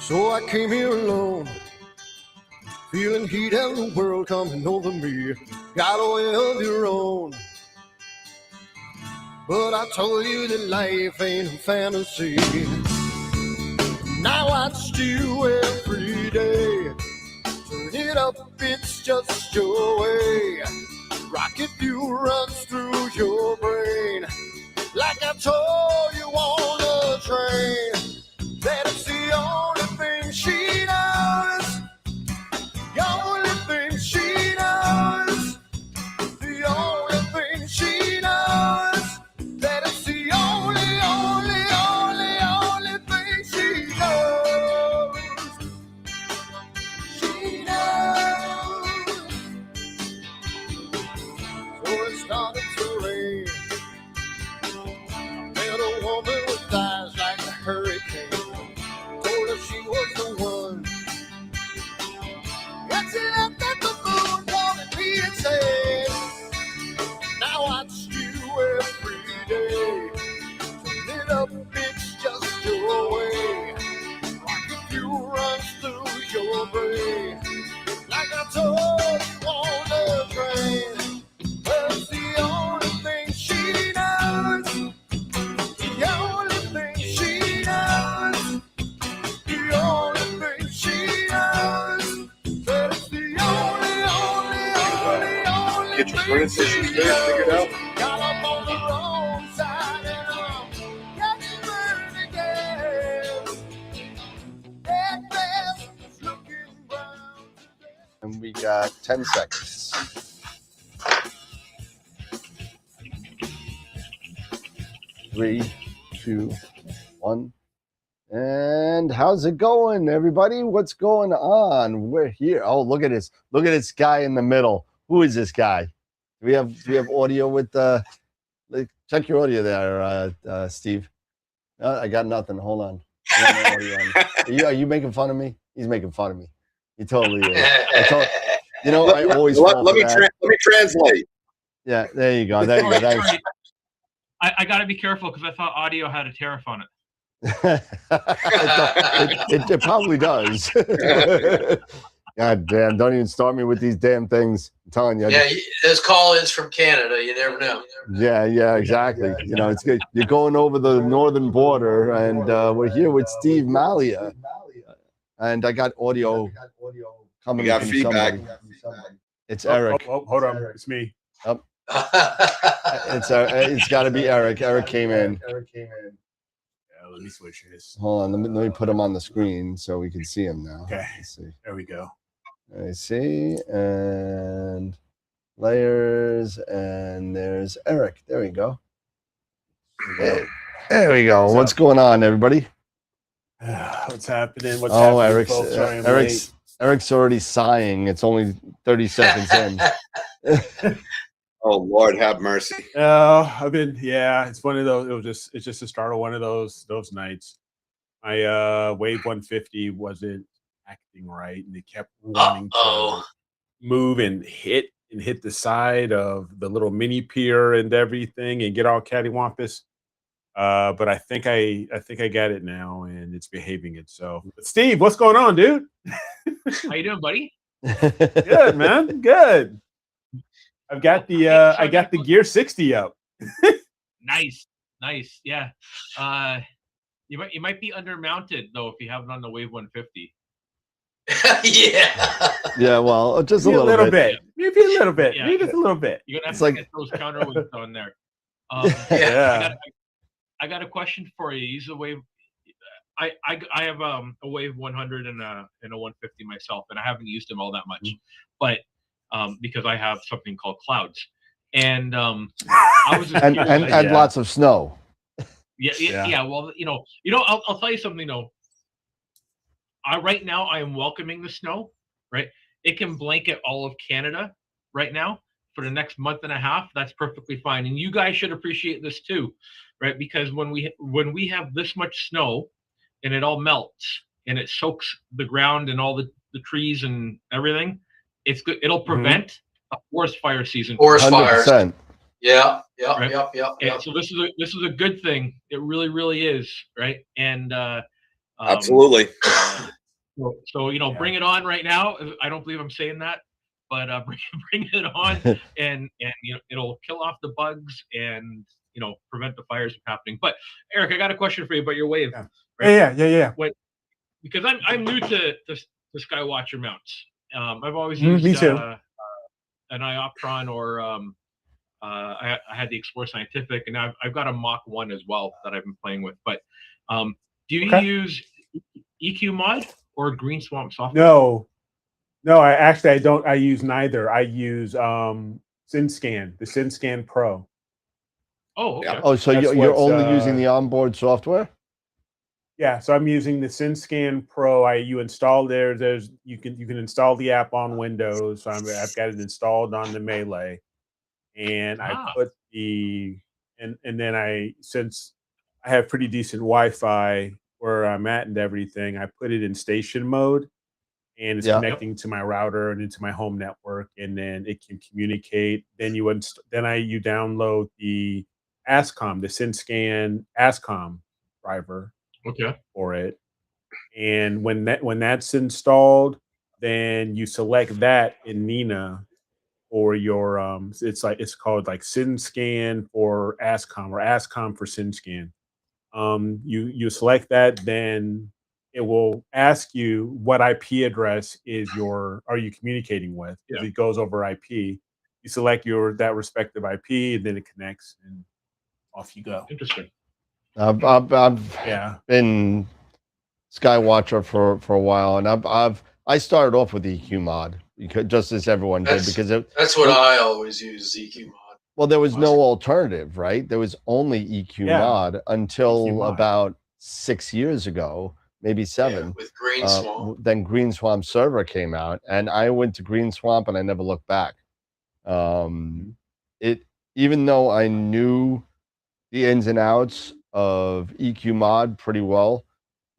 So I came here alone, feeling heat and the world coming over me. Got a way of your own, but I told you that life ain't a fantasy. Now I watch you every day. Turn it up, it's just your way. Rocket fuel runs through your brain, like I told you on the train. That it's the only thing she knows. The only thing she knows. The only thing she knows. That it's the only thing she knows. She knows. So it started to rain. Met a woman with eyes like a hurricane. Told her she was the one. Got you left at the moon, wanted me to say. Now I watch you every day. Turn it up, it's just your way. Rocket fuel runs through your brain, like I told you on the train. Well, it's the only thing she knows. The only thing she knows. The only thing she knows. That it's the only Get your thing burning she systems figured out. Got up on the wrong side and I'm getting burned again. That glass is looking brown today. And we got 10 seconds. 3, 2, 1. And how's it going, everybody? What's going on? We're here. Oh, look at this. Look at this guy in the middle. Who is this guy? Do we have audio with check your audio there, Steve. I got nothing. Hold on. I got no audio on. Are you making fun of me? He's making fun of me. He totally is. I always let me translate. Yeah, there you go. There you go. Thanks. I got to be careful because I thought audio had a tariff on it. It probably does. God damn, don't even start me with these damn things. I'm telling you. Yeah, this call is from Canada. You never know. Yeah, exactly. You know, it's good. You're going over the northern border, and we're here with Steve Mallia. And I got audio coming. We got from feedback. somebody. It's Eric. Oh, hold on. It's me. Oh. It's got to be Eric. Eric came in. Yeah, let me switch this. Hold on. Let me put him on the screen so we can see him now. Okay. Let's see. There we go. I see, and layers, and there's Eric. There we go. There we go. What's going on, everybody? What's happening? What's happening, folks? Eric's already sighing. It's only 30 seconds in. Oh Lord, have mercy. It's one of those. It's just the start of one of those nights. My Wave 150 wasn't acting right, and it kept wanting to move and hit the side of the little mini pier and everything, and get all cattywampus. But I think I got it now, and it's behaving it. So, Steve, what's going on, dude? How you doing, buddy? Good, man. Good. I got the Gear 60 up. Nice. Yeah. You might be undermounted though if you have it on the Wave 150. Yeah. Yeah, well, just a Maybe little bit. Maybe a little bit. Yeah. Maybe just a little bit. You're gonna have It's to get those counterweights on there. Yeah. I got a question for you. Use the Wave. I have a Wave 100 and a 150 myself, and I haven't used them all that much, but because I have something called clouds, and I was just and lots of snow. Yeah. Well, I'll tell you something though. Right now I am welcoming the snow. Right, it can blanket all of Canada right now for the next month and a half. That's perfectly fine, and you guys should appreciate this too, right? Because when we have this much snow, and it all melts and it soaks the ground and all the trees and everything, it's good. It'll prevent a forest fire season. Forest fires. 100%. Yeah. Right? Yep. So this is a good thing. It really is, right? And Absolutely. So you know, Yeah. bring it on right now. I don't believe I'm saying that, but bring it on, and you know, it'll kill off the bugs and you know prevent the fires from happening. But Eric, I got a question for you about your wave. Yeah. Right? Yeah. Because I'm new to Skywatcher mounts. I've always Me used too. an Ioptron or I had the Explore Scientific, and I've got a Mach 1 as well that I've been playing with. But do you use EQ Mod or Green Swamp software? No, I don't. I use neither. I use SynScan, the SynScan Pro. Oh, okay. Oh, so That's you're what's, only using the onboard software? Yeah, so I'm using the SynScan Pro. You install there's you can install the app on Windows. So I've got it installed on the Melee, and I put and then since I have pretty decent Wi-Fi where I'm at and everything, I put it in station mode, and it's connecting to my router and into my home network, and then it can communicate. Then you download the ASCOM, the SynScan ASCOM driver for it. And when that's installed, then you select that in Nina for your it's called like SynScan for ASCOM or ASCOM for SynScan. You select that, then it will ask you what IP address are you communicating with? If it goes over IP, you select that respective IP, and then it connects, and off you go. Interesting. I've been Skywatcher for a while, and I started off with EQ Mod just as everyone did because that's what I always use, EQ Mod. Well, there was no alternative, right? There was only EQ Mod until EQ Mod. about 6 years ago, maybe 7. With Green Swamp. Then Green Swamp Server came out, and I went to Green Swamp, and I never looked back. Even though I knew the ins and outs of EQ Mod pretty well,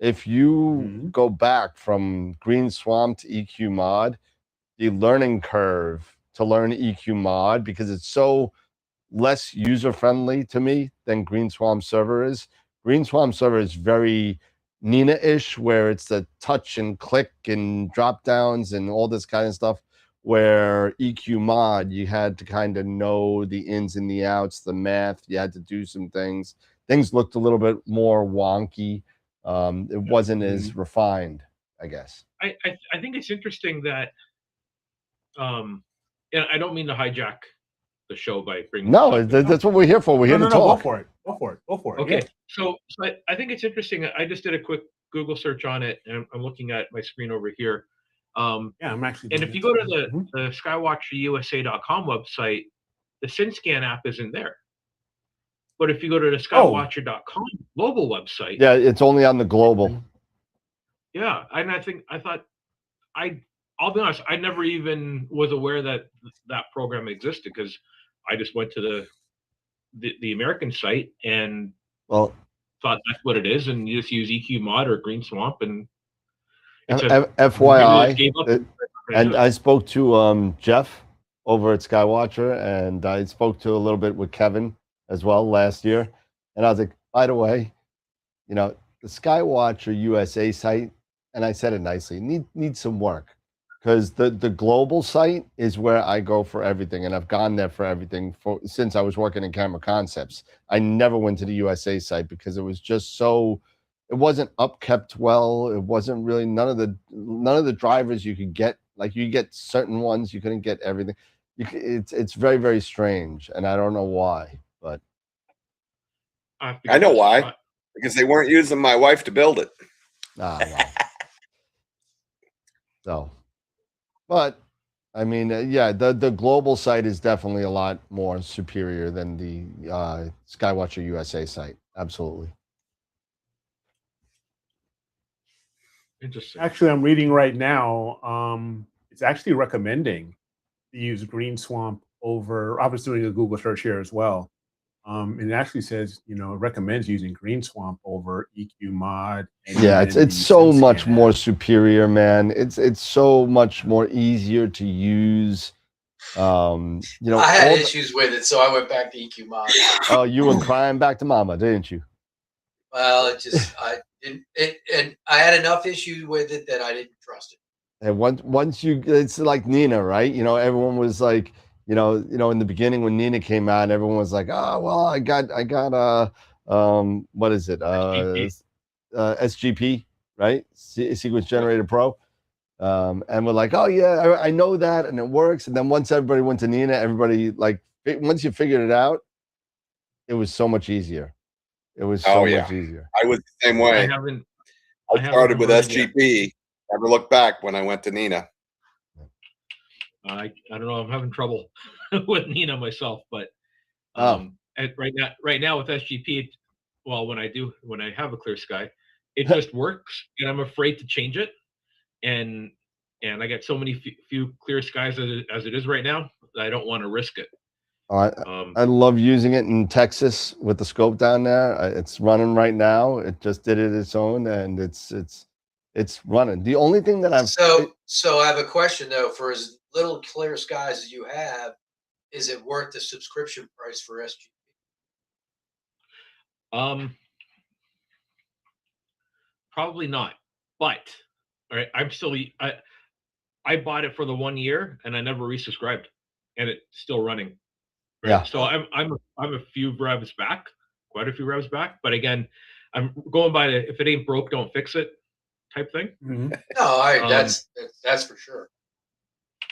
if you go back from Green Swamp to EQ Mod, the learning curve to learn EQ Mod, because it's so less user-friendly to me than Green Swamp Server is. Green Swamp Server is very Nina-ish, where it's the touch and click and drop downs and all this kind of stuff, where EQ Mod, you had to kind of know the ins and the outs, the math, you had to do some things. Things looked a little bit more wonky. It wasn't as refined, I guess. I think it's interesting that, and I don't mean to hijack the show by bringing. No, that's what we're here for. We're here to talk. Go for it. Okay, yeah. so I think it's interesting. I just did a quick Google search on it, and I'm looking at my screen over here. I'm actually. And if you go to the SkywatcherUSA.com website, the SynScan app isn't there. But if you go to the Skywatcher.com global website, it's only on the global. Yeah, and I'll be honest, I never even was aware that program existed, because I just went to the American site and thought that's what it is, and you just use EQ Mod or Green Swamp, and FYI, and I spoke to Jeff over at Skywatcher, and I spoke to a little bit with Kevin as well last year, and I was like, by the way, the Skywatcher USA site, and I said it nicely, needs some work, because the global site is where I go for everything, and I've gone there for everything since I was working in Camera Concepts. I never went to the USA site because it was just it wasn't upkept well. It wasn't really none of the drivers you could get. Like, you get certain ones, you couldn't get everything. It's very, very strange, and I don't know why, but I know why. Because they weren't using my wife to build it. Well. So, but I mean, the global site is definitely a lot more superior than the Skywatcher USA site. Absolutely. Interesting. Actually, I'm reading right now. It's actually recommending to use Green Swamp over. I was doing a Google search here as well. And it actually says, it recommends using Green Swamp over EQ Mod. It's so much more superior, man. It's so much more easier to use. I had issues with it, so I went back to EQ Mod. Oh, you were crying back to mama, didn't you? Well, it just I didn't it, and I had enough issue with it that I didn't trust it. And once you, it's like Nina, right? You know, everyone was like, in the beginning when Nina came out, everyone was like, oh well, I got what is it? SGP, right? Sequence Generator Pro. And we're like, oh yeah, I know that, and it works. And then once everybody went to Nina, everybody like once you figured it out, it was so much easier. It was so much easier. I was the same way. I started with SGP. Never looked back when I went to Nina. I don't know. I'm having trouble with Nina myself, but right now with SGP, well, when I have a clear sky, it just works, and I'm afraid to change it. And I get so many few clear skies as it is right now that I don't want to risk it. I love using it in Texas with the scope down there. It's running right now. It just did it its own, and it's running. The only thing that so I have a question though. For as little clear skies as you have, is it worth the subscription price for SGP? Probably not. But all right, I bought it for the 1 year and I never resubscribed, and it's still running. Right? Yeah. So I'm a few revs back, quite a few revs back. But again, I'm going by the if it ain't broke, don't fix it type thing. Mm-hmm. No, that's for sure.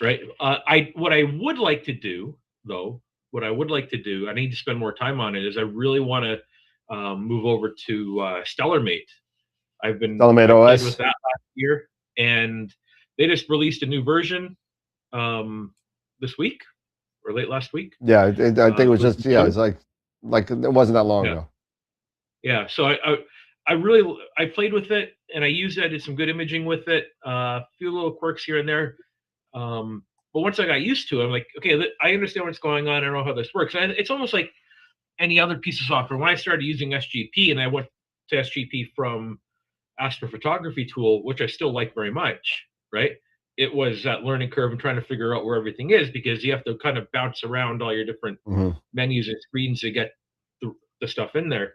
Right. What I would like to do though, I need to spend more time on it, is I really want to move over to StellarMate. I've StellarMate OS with that last year, and they just released a new version this week or late last week. Yeah, I think it was just it was like it wasn't that long ago. Yeah, so I played with it and I used it. I did some good imaging with it, a few little quirks here and there. But once I got used to it, I'm like, okay, I understand what's going on. I know how this works. And it's almost like any other piece of software. When I started using SGP, and I went to SGP from astrophotography tool, which I still like very much, right? It was that learning curve and trying to figure out where everything is, because you have to kind of bounce around all your different menus and screens to get the stuff in there.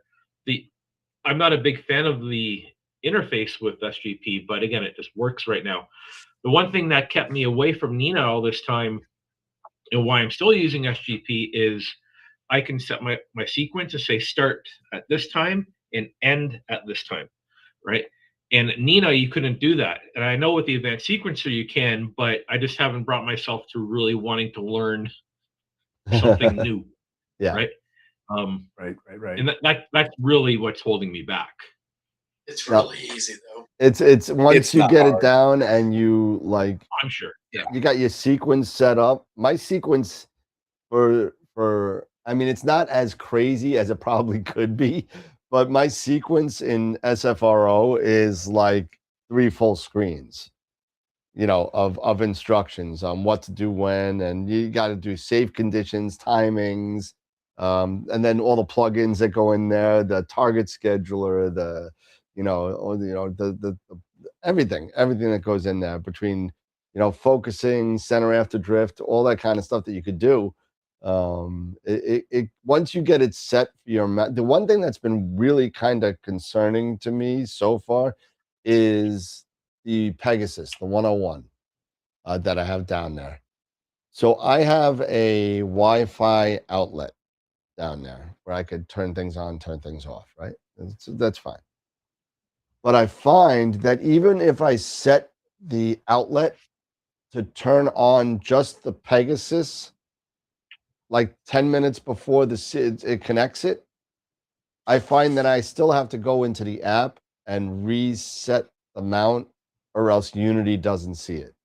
I'm not a big fan of the interface with SGP, but again, it just works right now. The one thing that kept me away from Nina all this time, and why I'm still using SGP, is I can set my sequence to say start at this time and end at this time, right? And Nina, you couldn't do that. And I know with the advanced sequencer you can, but I just haven't brought myself to really wanting to learn something new. Yeah. Right. Right. And that's really what's holding me back. It's really easy though. It's once you get it down and you like, I'm sure. Yeah. You got your sequence set up. My sequence for I mean, it's not as crazy as it probably could be, but my sequence in SFRO is like 3 full screens, of instructions on what to do when, and you got to do save conditions, timings, and then all the plugins that go in there, the target scheduler, the everything that goes in there between, focusing, center after drift, all that kind of stuff that you could do. Once you get it set for your the one thing that's been really kind of concerning to me so far is the Pegasus, the 101 that I have down there. So I have a Wi-Fi outlet down there where I could turn things on, turn things off, right? That's fine. But I find that even if I set the outlet to turn on just the Pegasus, like 10 minutes before it connects it, I find that I still have to go into the app and reset the mount, or else Unity doesn't see it.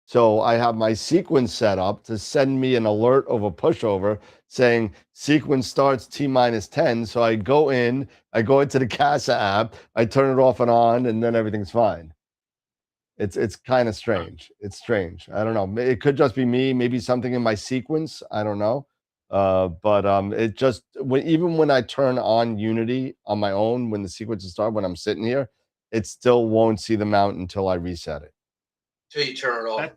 So I have my sequence set up to send me an alert of a pushover saying sequence starts T-10. So I go into the CASA app, I turn it off and on, and then everything's fine. It's kind of strange. It's strange. I don't know. It could just be me, maybe something in my sequence. I don't know. But it just, even when I turn on Unity on my own, when the sequences start, when I'm sitting here, it still won't see the mount until I reset it. Till you turn it off.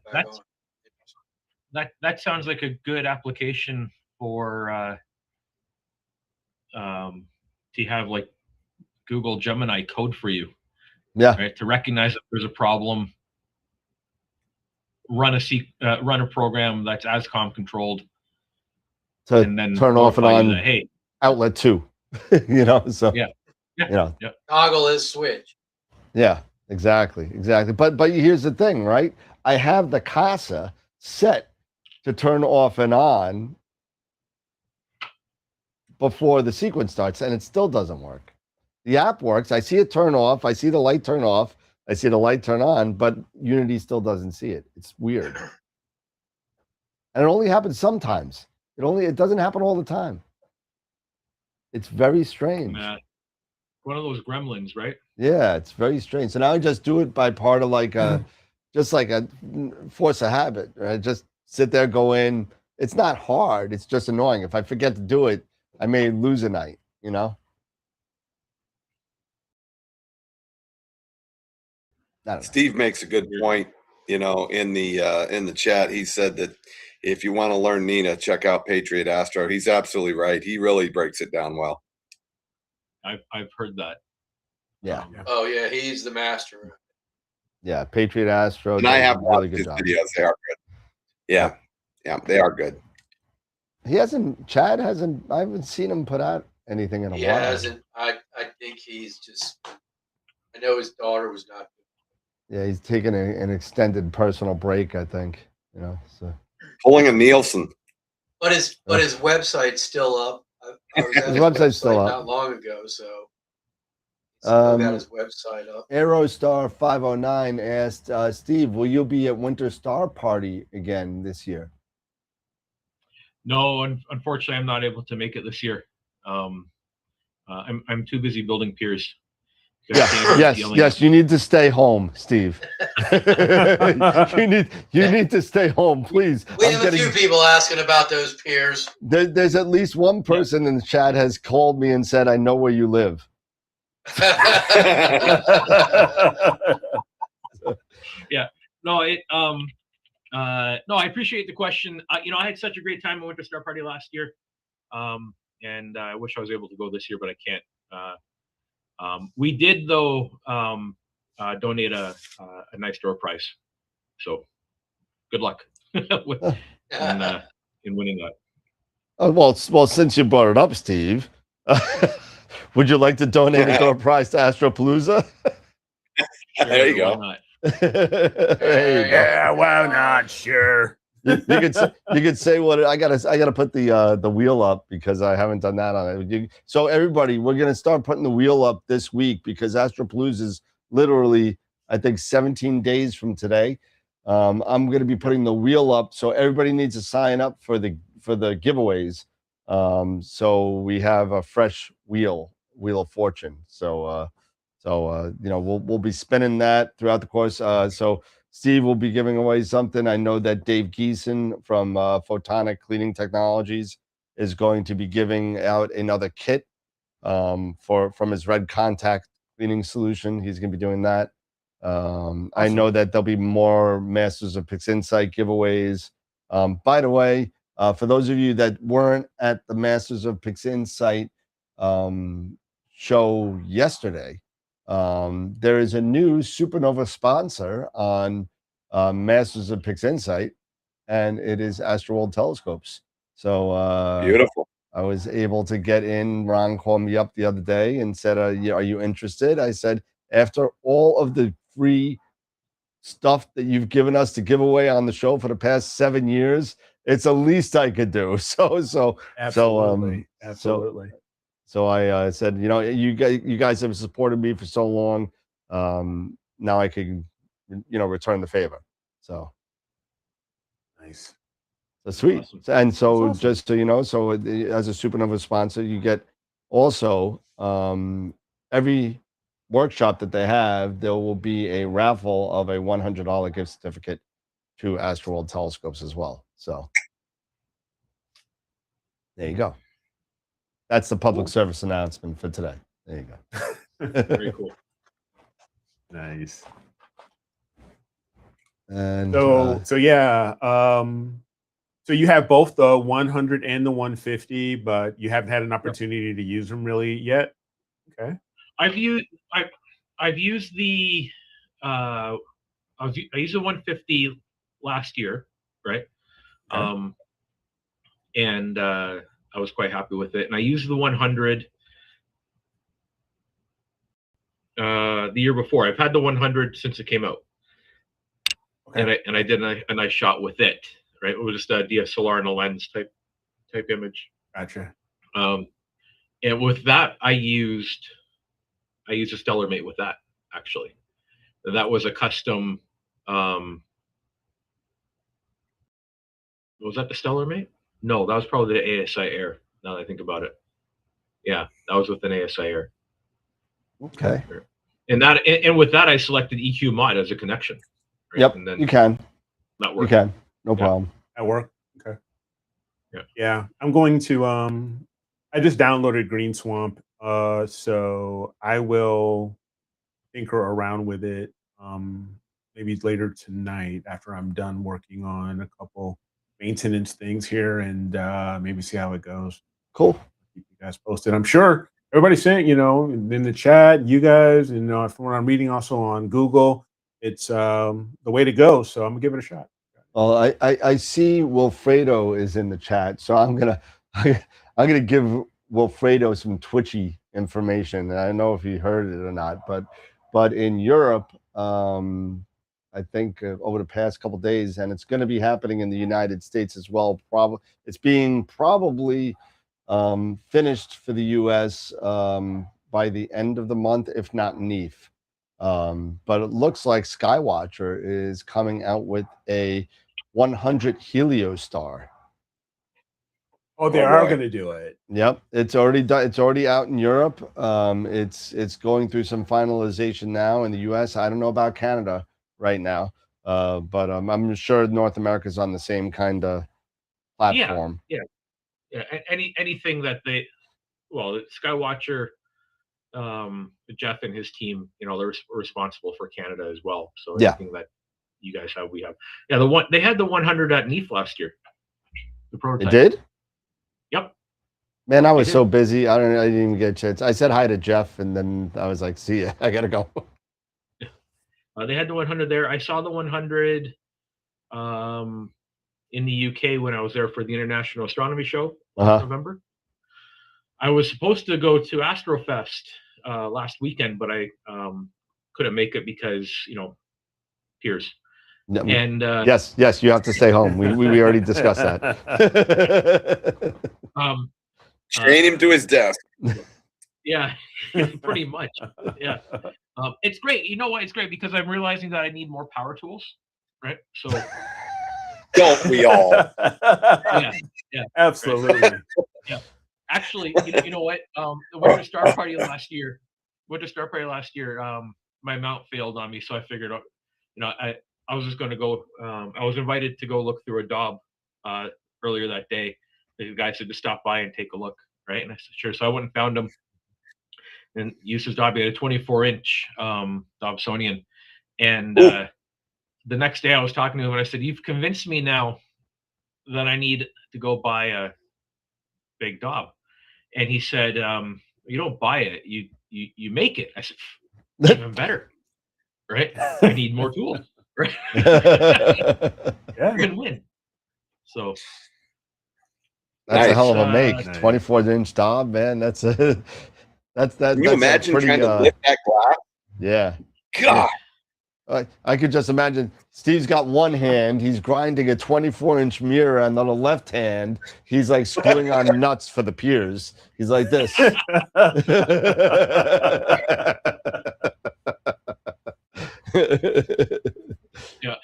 That sounds like a good application for to have like Google Gemini code for you. Yeah. Right, to recognize that there's a problem, run a program that's ASCOM controlled, To and then turn off and notify you on that, hey, outlet 2. You know, so yeah, you know, Toggle is switch. yeah, exactly. But here's the thing, right? I have the CASA set to turn off and on before the sequence starts, and it still doesn't work. The app works. I see it turn off. I see the light turn off. I see the light turn on, but Unity still doesn't see it. It's weird. And it only happens sometimes. It doesn't happen all the time. It's very strange. One of those gremlins, right? Yeah, it's very strange. So now I just do it by part of like just like a force of habit. Right? Just sit there, go in. It's not hard. It's just annoying. If I forget to do it, I may lose a night, you know? Steve makes a good point, you know, in the chat. He said that if you want to learn Nina, check out Patriot Astro. He's absolutely right. He really breaks it down well. I've heard that. Yeah. Oh yeah, he's the master. Yeah, Patriot Astro. And I have really watched good his job. videos. They are good. Yeah, they are good. Chad hasn't, I haven't seen him put out anything in a while. He hasn't. I think he's just, I know his daughter was not. Yeah, he's taking an extended personal break, I think. You know, so pulling a Nielsen. But his website's still up. I was at his website's still up. Not long ago, so he's still got his website up. Aerostar 509 asked, Steve, will you be at Winter Star Party again this year? No, unfortunately, I'm not able to make it this year. I'm too busy building piers. Yes, you need to stay home, Steve. you need to stay home, please. We have a few people asking about those piers. There's at least one person in the chat has called me and said, I know where you live. Yeah. No, I appreciate the question. You know, I had such a great time at Winter Star Party last year. And I wish I was able to go this year, but I can't. We did, though, donate a nice door prize. So good luck in winning that. Oh, well, since you brought it up, Steve, would you like to donate a door prize to Astropalooza? Sure, there you go. Why not? Yeah, why not? Sure. You could say what I gotta put the wheel up because I haven't done that on it. So everybody, we're gonna start putting the wheel up this week because Astropalooza is literally, I think, 17 days from today. I'm gonna be putting the wheel up, so everybody needs to sign up for the giveaways. So we have a fresh wheel of fortune. So you know, we'll be spinning that throughout the course. So Steve will be giving away something. I know that Dave Geeson from Photonic Cleaning Technologies is going to be giving out another kit from his red contact cleaning solution. He's going to be doing that. Awesome. I know that there'll be more Masters of PixInsight giveaways. By the way, for those of you that weren't at the Masters of PixInsight show yesterday, there is a new Supernova sponsor on Masters of PixInsight, and it is AstroWorldTelescopes. So beautiful. I was able to get in. Ron called me up the other day and said, are you interested? I said, after all of the free stuff that you've given us to give away on the show for the past 7 years, it's the least I could do. Absolutely. So I said, you know, you guys have supported me for so long. Now I can, you know, return the favor. So nice. So sweet. Awesome. And so awesome. Just so you know, so as a Supernova sponsor, you get also every workshop that they have, there will be a raffle of a $100 gift certificate to AstroWorld Telescopes as well. So there you go. That's the public service announcement for today. There you go. Very cool. Nice. And so yeah. So you have both the 100 and the 150, but you haven't had an opportunity to use them really yet. Okay. I've used the I used the 150 last year, right? Okay. And I was quite happy with it. And I used the 100 the year before. I've had the 100 since it came out. Okay. And I did a nice shot with it, right? It was just a DSLR and a lens type image. Gotcha. And with that, I used a Stellar Mate with that, actually. That was a custom. Was that the Stellar Mate? No, that was probably the ASI Air. Now that I think about it, yeah, that was with an ASI Air. Okay. And with that, I selected EQ Mod as a connection. Right? Yep. And then you can. That works. You can. No problem. That work. Okay. Yeah. Yeah. I'm going to. I just downloaded Green Swamp. So I will tinker around with it. Maybe later tonight after I'm done working on a couple maintenance things here, and maybe see how it goes. Cool. Keep you guys posted. I'm sure everybody's saying, in the chat, you guys, from what I'm reading also on Google, it's the way to go. So I'm gonna give it a shot. Well, I see Wilfredo is in the chat, so I'm gonna give Wilfredo some Twitchy information. I don't know if he heard it or not, but in Europe, I think over the past couple of days, and it's going to be happening in the United States as well. It's being probably finished for the U.S. By the end of the month, if not NEAF. But it looks like Skywatcher is coming out with a 100 Heliostar. Oh, they are going to do it. Yep, it's already done. It's already out in Europe. It's going through some finalization now in the U.S. I don't know about Canada right now, but I'm sure North America is on the same kind of platform. Yeah. Anything that Skywatcher, Jeff and his team, they're responsible for Canada as well. So anything that you guys have, we have. Yeah, they had the 100 at NEAF last year. The prototype. It did. Yep. Man, I was so busy. I didn't even get a chance. I said hi to Jeff, and then I was like, "See ya, I gotta go." They had the 100 there. I saw the 100 in the UK when I was there for the International Astronomy Show last November. I was supposed to go to Astrofest last weekend, but I couldn't make it because Piers. And yes, you have to stay home. We already discussed that. Chain him to his desk. Yeah, pretty much. Yeah, it's great. You know what? It's great because I'm realizing that I need more power tools, right? So don't we all? Yeah, absolutely. Right. Yeah, actually, you know what? The Winter Star Party last year, my mount failed on me, so I figured out, I was just going to go. I was invited to go look through a Daub earlier that day. The guy said to stop by and take a look, right? And I said, sure. So I went and found him and used his Daub. He had a 24-inch Dobsonian. And the next day I was talking to him and I said, you've convinced me now that I need to go buy a big Daub. And he said, you don't buy it, you make it. I said, even better, right? I need more tools. Right? Win-win. So that's a hell of a make. 24-inch Daub, man. That's a Can you imagine trying to lift that glass? Yeah. God. I could just imagine Steve's got one hand, he's grinding a 24-inch mirror, and on the left hand, he's like screwing on nuts for the piers. He's like this. Yeah.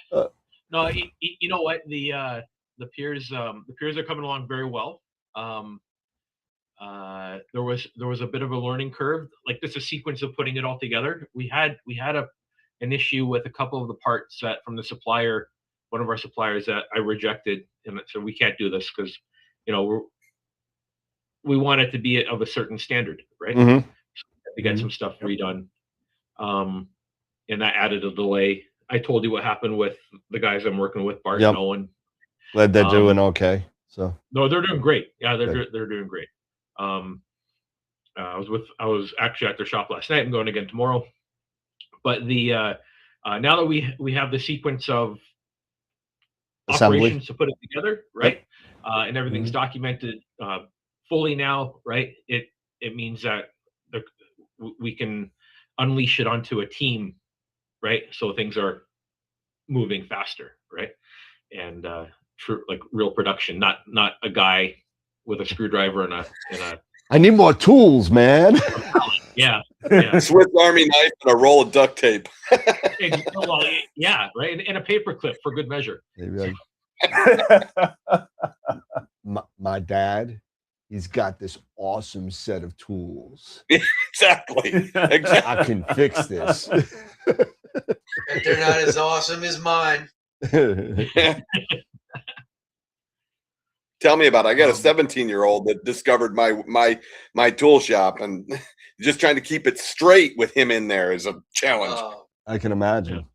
No, you know what? The piers are coming along very well. There was a bit of a learning curve. Like this, a sequence of putting it all together. We had an issue with a couple of the parts that from the supplier, one of our suppliers that I rejected, and so we can't do this because we want it to be of a certain standard, right? Mm-hmm. So to get some stuff redone, and that added a delay. I told you what happened with the guys I'm working with, Bart and Owen. Glad they're doing okay. So no, they're doing great. Yeah, they're doing great. I was actually at their shop last night. I'm going again tomorrow. But the now that we have the sequence of Assembly. operations to put it together, right? And everything's documented fully now, right? It means that we can unleash it onto a team, right? So things are moving faster, right? And like real production, not a guy with a screwdriver and a I need more tools, man. yeah. Swiss Army knife and a roll of duct tape. Well, yeah, right, and a paper clip for good measure. Maybe my dad, he's got this awesome set of tools. Exactly. I can fix this. If they're not as awesome as mine. Tell me about it. I got a 17-year-old that discovered my tool shop, and just trying to keep it straight with him in there is a challenge. I can imagine.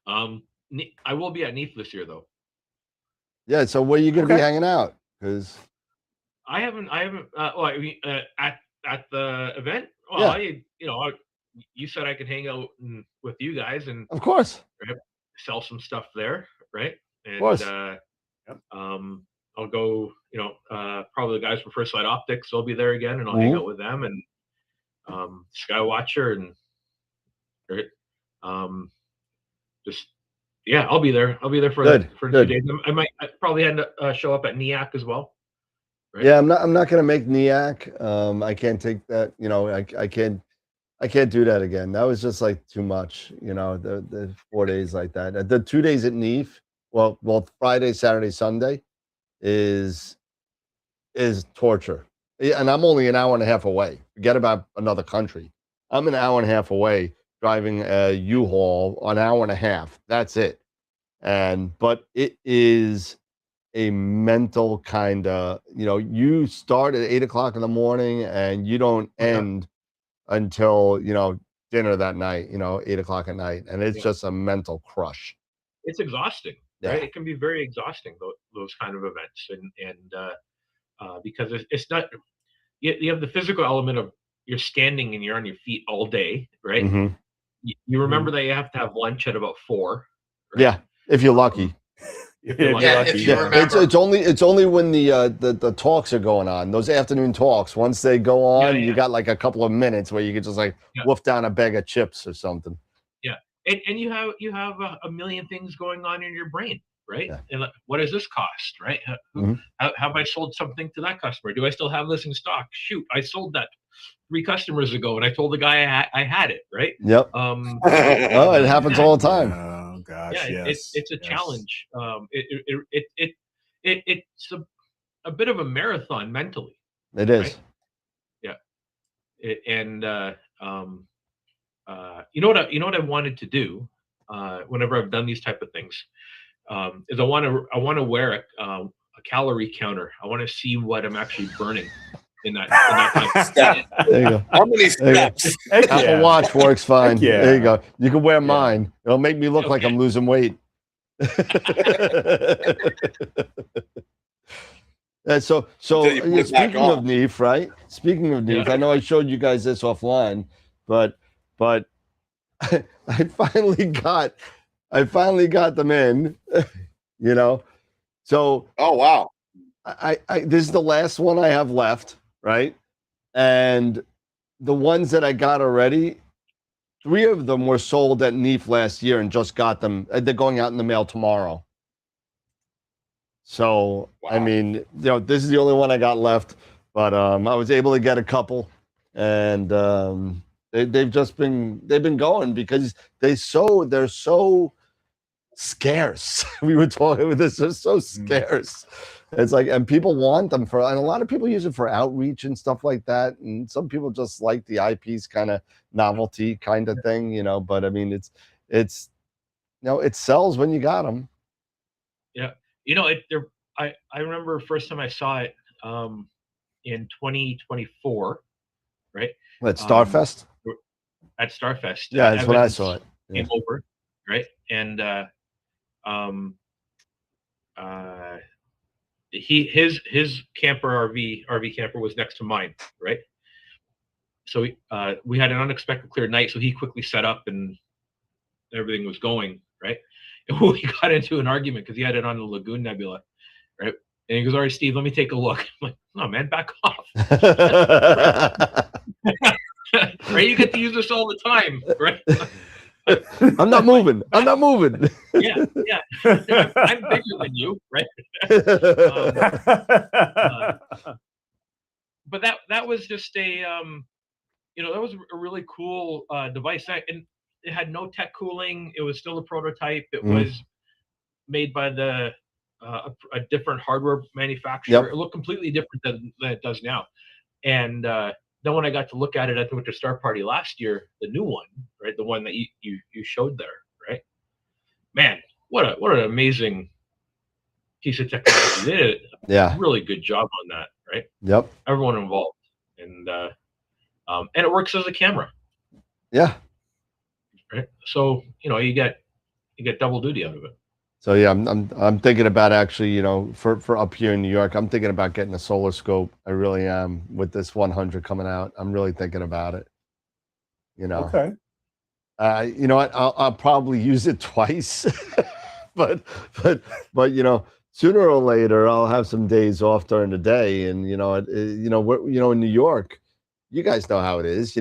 I will be at NEAF this year, though. Yeah. So where are you going to be hanging out? Because I haven't. Well, I mean, at the event. Well, yeah. You said I could hang out with you guys, and of course, sell some stuff there, right? And, of course. I'll go. Probably the guys from First Light Optics. They'll be there again, and I'll hang out with them, and Skywatcher, and just I'll be there. I'll be there for 2 days. I might probably end up show up at NEAC as well. Right? Yeah, I'm not going to make NEAC. I can't take that. I can't do that again. That was just like too much. The 4 days like that. The 2 days at NEAF. Well, Friday, Saturday, Sunday is torture. Yeah, and I'm only an hour and a half away. Forget about another country. I'm an hour and a half away driving a U-Haul, an hour and a half. That's it. But it is a mental kind of, you start at 8 o'clock in the morning and you don't end until, dinner that night, 8 o'clock at night. And it's just a mental crush. It's exhausting, right? It can be very exhausting, those kind of events. And because it's not, you have the physical element of you're standing and you're on your feet all day, right? Mm-hmm. You remember that you have to have lunch at about 4. Right? Yeah, if you're lucky. If you remember. It's only when the talks are going on, those afternoon talks. Once they go on, you got like a couple of minutes where you could just wolf down a bag of chips or something. Yeah, and you have a million things going on in your brain, right? Yeah. And what does this cost, right? Have I sold something to that customer? Do I still have this in stock? Shoot, I sold that 3 customers ago, and I told the guy I had it, right? Yep. It happens all the time. Oh gosh, yeah, it's a challenge. It's a bit of a marathon mentally. It is. Right? Yeah. And you know what I wanted to do whenever I've done these type of things is I want to wear a calorie counter. I want to see what I'm actually burning in that kind of step. There you go. How many steps? Apple Watch works fine. Yeah. There you go. You can wear mine. It'll make me look like I'm losing weight. So speaking of NEAF, right? Speaking of NEAF, I know I showed you guys this offline, but I finally got them in, So oh wow. I this is the last one I have left, right? And the ones that I got already, 3 of them were sold at NEAF last year and just got them. They're going out in the mail tomorrow. So, wow. I mean, this is the only one I got left, but I was able to get a couple, and they've been going because they're so scarce. We were talking with this, they're so scarce. It's like, and people want them and a lot of people use it for outreach and stuff like that. And some people just like the eyepiece kind of novelty kind of thing, but I mean, it sells when you got them. Yeah. I remember first time I saw it in 2024, right? At Starfest? At Starfest. Yeah, that's when I saw it. Came over, right? And his camper RV camper was next to mine, right? So we had an unexpected clear night, so he quickly set up and everything was going, right? And we got into an argument because he had it on the Lagoon Nebula, right? And he goes, "All right, Steve, let me take a look." I'm like, "No, man, back off." Right? You get to use this all the time, right? I'm not moving. I'm not moving. Yeah. I'm bigger than you, right? But that was just a that was a really cool device, and it had no tech cooling. It was still a prototype. It was made by a different hardware manufacturer. Yep. It looked completely different than it does now. And then when I got to look at it at the Winter Star Party last year, the new one, right, the one that you showed there, right? Man, what an amazing piece of technology! They did a really good job on that, right? Yep. Everyone involved, and it works as a camera. Yeah. Right. So you get double duty out of it. So yeah, I'm thinking about actually, for up here in New York, I'm thinking about getting a solar scope. I really am, with this 100 coming out. I'm really thinking about it. Okay. You know what? I'll probably use it twice, but sooner or later I'll have some days off during the day, and we're, in New York, you guys know how it is.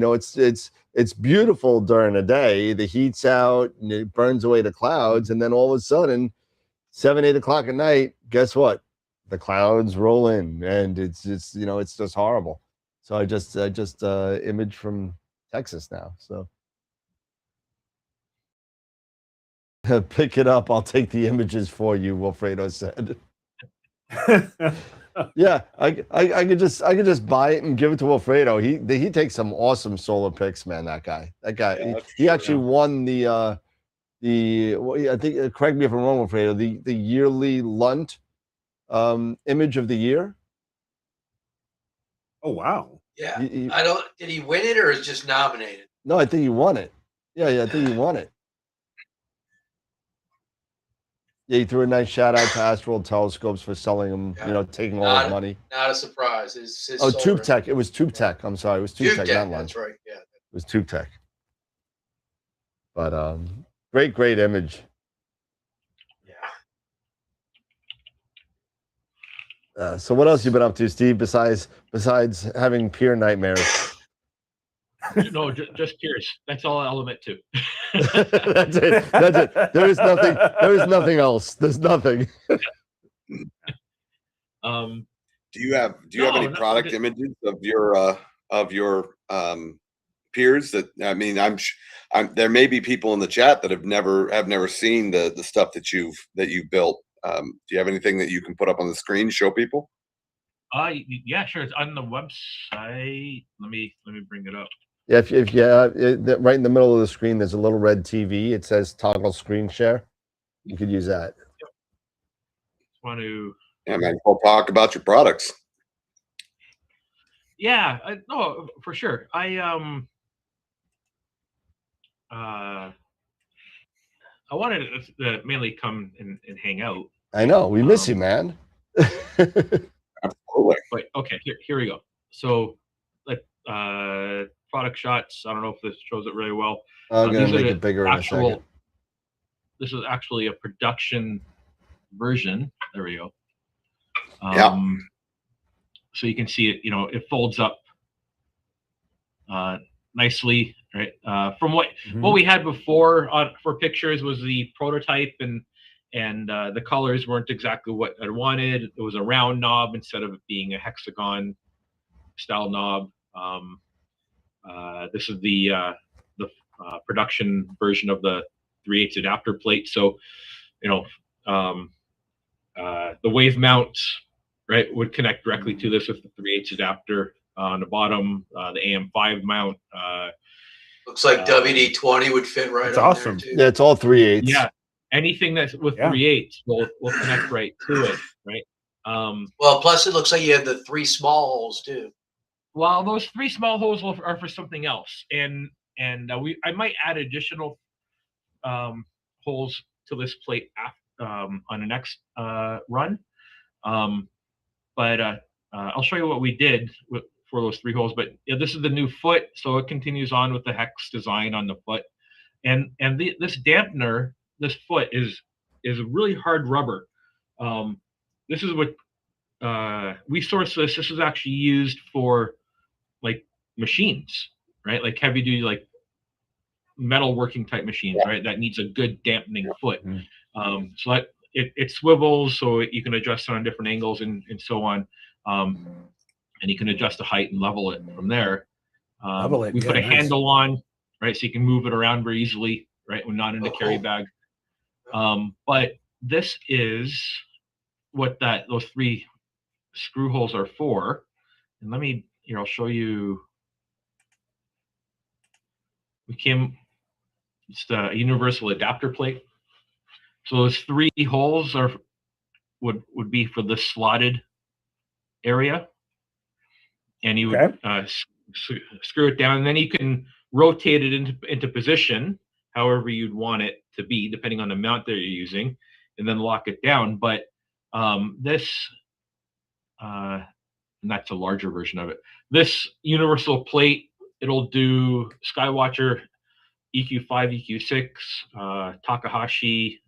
It's beautiful during the day. The heat's out and it burns away the clouds, and then all of a sudden, 7-8 o'clock at night, guess what? The clouds roll in, and it's just horrible. So I just image from Texas now. So pick it up. I'll take the images for you, Wilfredo said. Yeah, I could just buy it and give it to Wilfredo. He takes some awesome solar pics, man. That guy. Yeah, he actually won the I think, correct me if I'm wrong, Wilfredo, the yearly Lunt image of the year. Oh wow. Yeah. Did he win it or is just nominated? No, I think he won it. Yeah, I think he won it. Yeah, he threw a nice shout out to AstroWorldTelescopes for selling him, taking all his money. Not a surprise. His Tube Tech. It was Tube Tech. I'm sorry. It was Tube Tech, not Lunch. That's right. Yeah. It was Tube Tech. But great image. Yeah. So what else you been up to, Steve, besides having peer nightmares? No, just peers. That's all I'll admit to. That's it. There is nothing else. There's nothing. Do you have any product images of your peers? That, I mean, there may be people in the chat that have never seen the stuff that you've built. Do you have anything that you can put up on the screen, show people? Yeah, sure. It's on the website. Let me bring it up. Yeah, if right in the middle of the screen, there's a little red TV. It says toggle screen share. You could use that. Yep. Just want to. Yeah, man. We'll talk about your products. Yeah, no, for sure. I wanted to mainly come and hang out. I know we miss you, man. Absolutely. But okay, here we go. So, product shots. I don't know if this shows it really well. I'm gonna make it bigger in a second. This is actually a production version. There we go. So you can see it. It folds up nicely, right? From what we had before for pictures was the prototype, and the colors weren't exactly what I wanted. It was a round knob instead of it being a hexagon style knob. This is the production version of the 3/8 adapter plate. So, the wave mount, right, would connect directly to this with the 3/8 adapter on the bottom. The AM5 mount. Looks like WD-20 would fit right. That's on awesome. there too. Yeah, it's all 3/8. Yeah, anything that's with 3/8 will connect right to it, right? Well, plus it looks like you have the 3 small holes too. Well, those 3 small holes are for something else, and I might add additional holes to this plate on the next run. but I'll show you what we did for those 3 holes. But yeah, this is the new foot, so it continues on with the hex design on the foot, and this dampener, this foot is a really hard rubber. This is what we source this. This is actually used for like machines, right? Like heavy duty, like metal working type machines, right? That needs a good dampening foot. So that it swivels, so you can adjust it on different angles and so on. And you can adjust the height and level it from there. We put a handle on, right? So you can move it around very easily, right? When not in a carry bag. But this is what those 3 screw holes are for. And let me, here, I'll show you. It's the universal adapter plate. So those 3 holes would be for the slotted area, and you would screw it down, and then you can rotate it into position however you'd want it to be, depending on the mount that you're using, and then lock it down. But this, and that's a larger version of it. This universal plate, it'll do Skywatcher, EQ5, EQ6, Takahashi,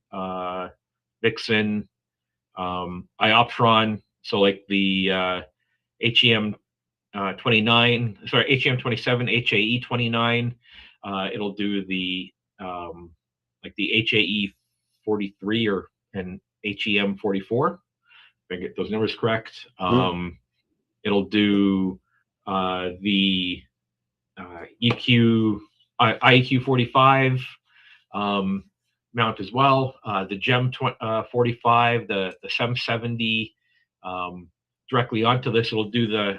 Vixen, Ioptron, so like the HEM 29, sorry, HEM 27, HAE 29. It'll do the like the HAE 43 and HEM 44. If I get those numbers correct. It'll do the IEQ 45 mount as well. The GEM 45, the 770 directly onto this. It'll do the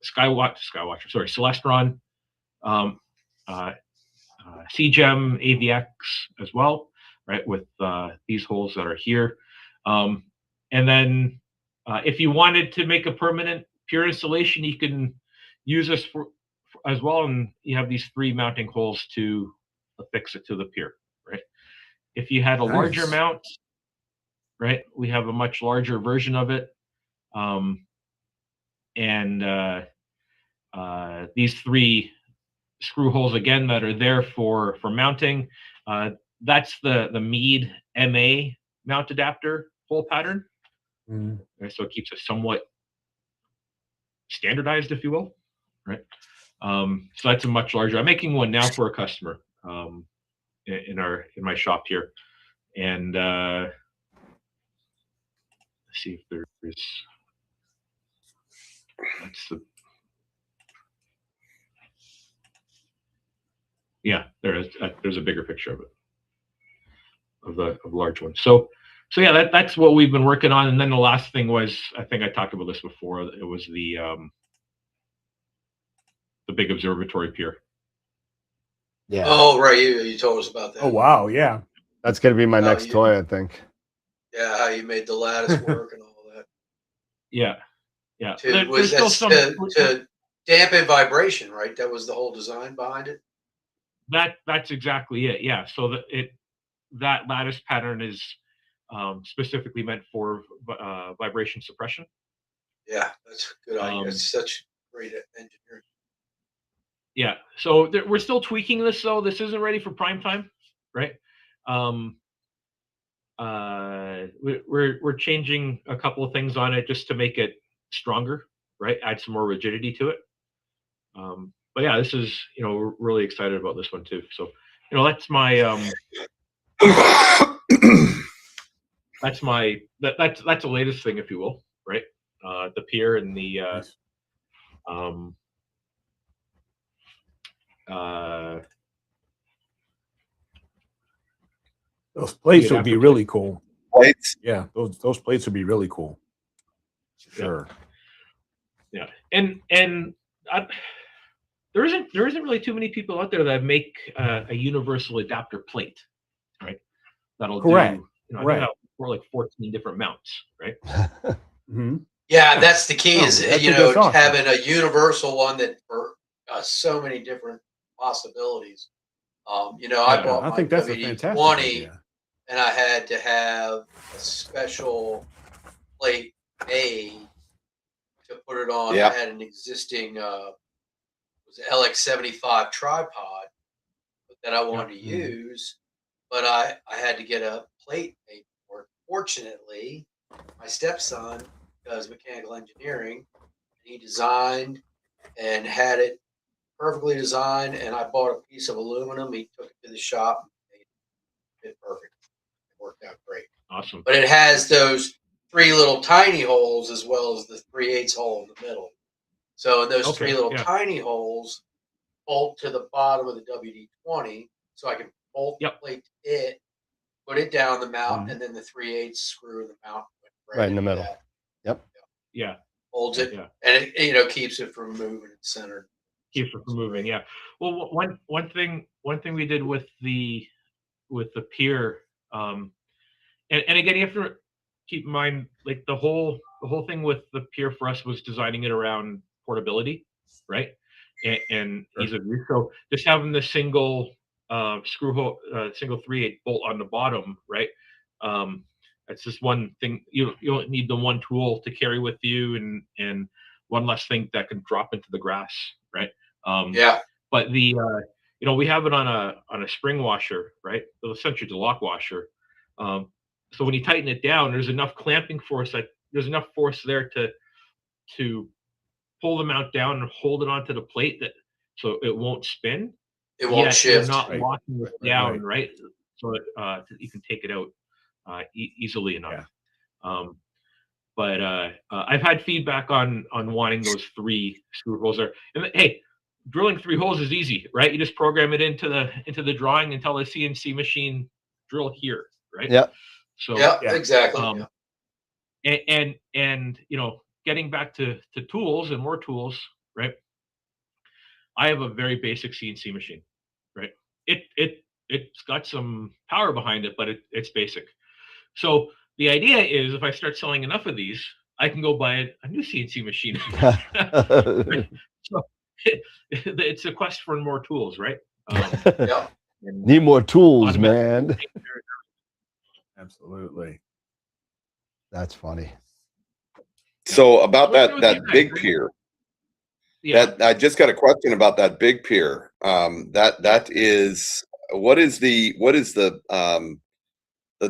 Skywatcher, sorry, Celestron, CGEM AVX as well, right, with these holes that are here. And then if you wanted to make a permanent pure installation, you can use this for as well, and you have these 3 mounting holes to affix it to the pier, right? If you had a larger mount, right, we have a much larger version of it. These 3 screw holes again that are there for mounting, that's the Meade MA mount adapter hole pattern. Right, so it keeps it somewhat standardized, if you will, right? So that's a much larger. I'm making one now for a customer in my shop here, and let's see if there's. That's the. Yeah, there's a bigger picture of it, of the large one. So yeah, that's what we've been working on. And then the last thing was, I think I talked about this before. It was the big observatory pier. Yeah. Oh, right. You told us about that. Oh, wow. Yeah. That's going to be my next toy, I think. Yeah, how you made the lattice work and all that. Yeah. Yeah. To dampen vibration, right? That was the whole design behind it. That's exactly it. Yeah. So that lattice pattern is specifically meant for vibration suppression. Yeah, that's a good idea. It's such great engineering. Yeah. So we're still tweaking this, though. This isn't ready for prime time, right? We're changing a couple of things on it just to make it stronger, right? Add some more rigidity to it. But yeah, this is, we're really excited about this one too. So, that's my that's the latest thing, if you will, right? The pier and the those plates would be really cool. Plates? Yeah, those plates would be really cool. Sure. Yeah, and there isn't really too many people out there that make a universal adapter plate, right? That'll do. Right. For like 14 different mounts, right? Yeah, that's the key. Is having a universal one that for so many different possibilities. I bought my WD-20, and I had to have a special plate A to put it on. Yeah. I had an existing was an LX75 tripod that I wanted to use, but I had to get a plate made for it. Fortunately, my stepson does mechanical engineering, and he designed and had it perfectly designed, and I bought a piece of aluminum. He took it to the shop and made it fit perfect. It worked out great. Awesome. But it has those 3 little tiny holes as well as the 3/8 hole in the middle. So those 3 little tiny holes bolt to the bottom of the WD-20, so I can bolt the plate to it, put it down the mount, and then the 3/8 screw in the mount right in the middle. Yep. Yeah. Holds it, and it keeps it from moving and centered. Keeps it from moving. Yeah. Well, one thing we did with the pier, and again, you have to keep in mind, like the whole thing with the pier for us was designing it around portability, right? And ease of use. So just having the single screw hole, single 3/8 bolt on the bottom, right? That's just one thing. You don't need the one tool to carry with you, and one less thing that can drop into the grass, right? But the we have it on a spring washer, right? So essentially it's a lock washer. So when you tighten it down, there's enough clamping force there's enough force there to pull the mount down and hold it onto the plate so it won't spin. It won't shift. You're not locking it down, right? So you can take it out easily enough. But I've had feedback on wanting those 3 screw holes there. And hey, drilling 3 holes is easy, right? You just program it into the drawing and tell the CNC machine drill here, right? Yeah. So exactly. And getting back to tools and more tools, right? I have a very basic CNC machine, right? It's got some power behind it, but it's basic. So the idea is, if I start selling enough of these, I can go buy a new CNC machine. Right? So it's a quest for more tools, right? Need more tools, man. Absolutely. That's funny. So about that big pier, that I just got a question about that big pier. That is, what is the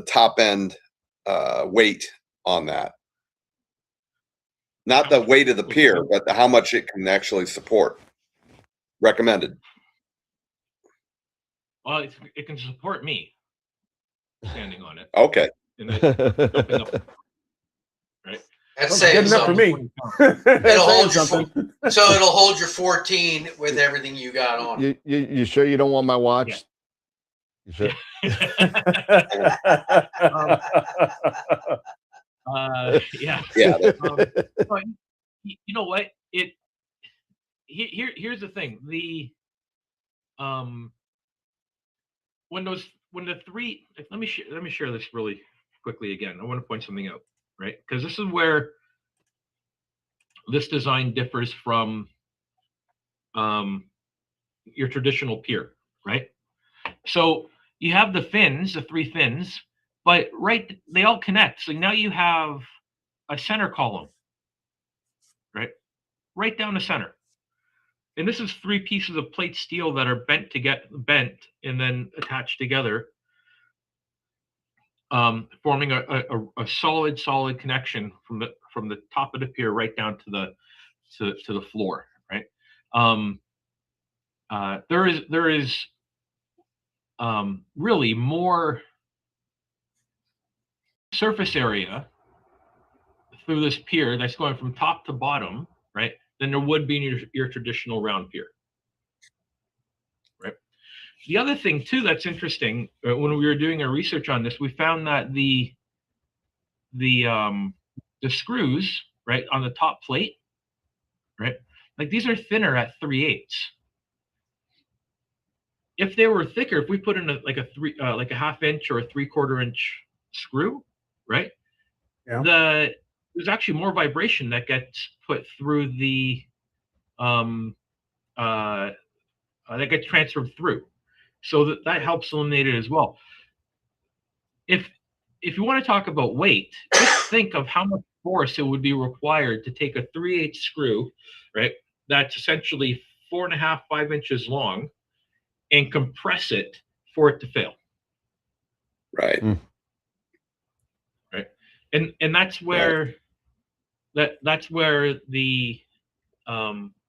top end weight on that? Not the weight of the pier, but how much it can actually support. Recommended. Well, it can support me standing on it. Okay. And jumping up, right? That's saying something for me. It'll hold something. So it'll hold your 14 with everything you got on. You sure you don't want my watch? You sure? Yeah. You know what? Here's the thing. When the 3, let me share this really quickly again. I want to point something out, right? Because this is where this design differs from your traditional pier, right? So you have the fins, the 3 fins, but they all connect. So now you have a center column, right down the center. And this is 3 pieces of plate steel that are bent and then attached together, forming a solid connection from the top of the pier right down to the floor, right? There is really more surface area through this pier that's going from top to bottom, right, than there would be in your traditional round pier, right? The other thing too that's interesting, when we were doing our research on this, we found that the screws, right, on the top plate, right, like these are thinner at 3/8. If they were thicker, if we put in like a 1/2 inch or a 3/4 inch screw, right, there's actually more vibration that gets put through that gets transferred through, so that helps eliminate it as well. If you want to talk about weight, just think of how much force it would be required to take a 3/8 screw, right? That's essentially 4.5, 5 inches long, and compress it for it to fail. Right. Right. And that's where that's where the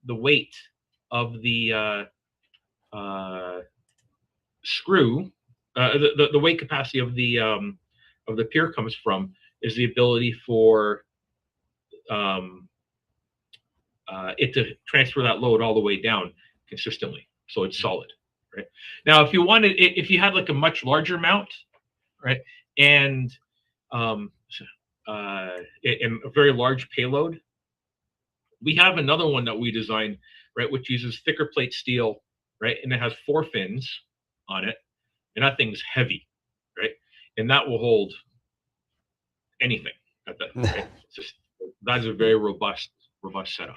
weight of the screw, the weight capacity of the pier comes from, is the ability for it to transfer that load all the way down consistently, so it's solid. Right. Now, if you had like a much larger mount, right, and a very large payload, we have another one that we designed, right, which uses thicker plate steel, right, and it has 4 fins on it, and that thing's heavy, right, and that will hold anything at that. Right? That's a very robust setup.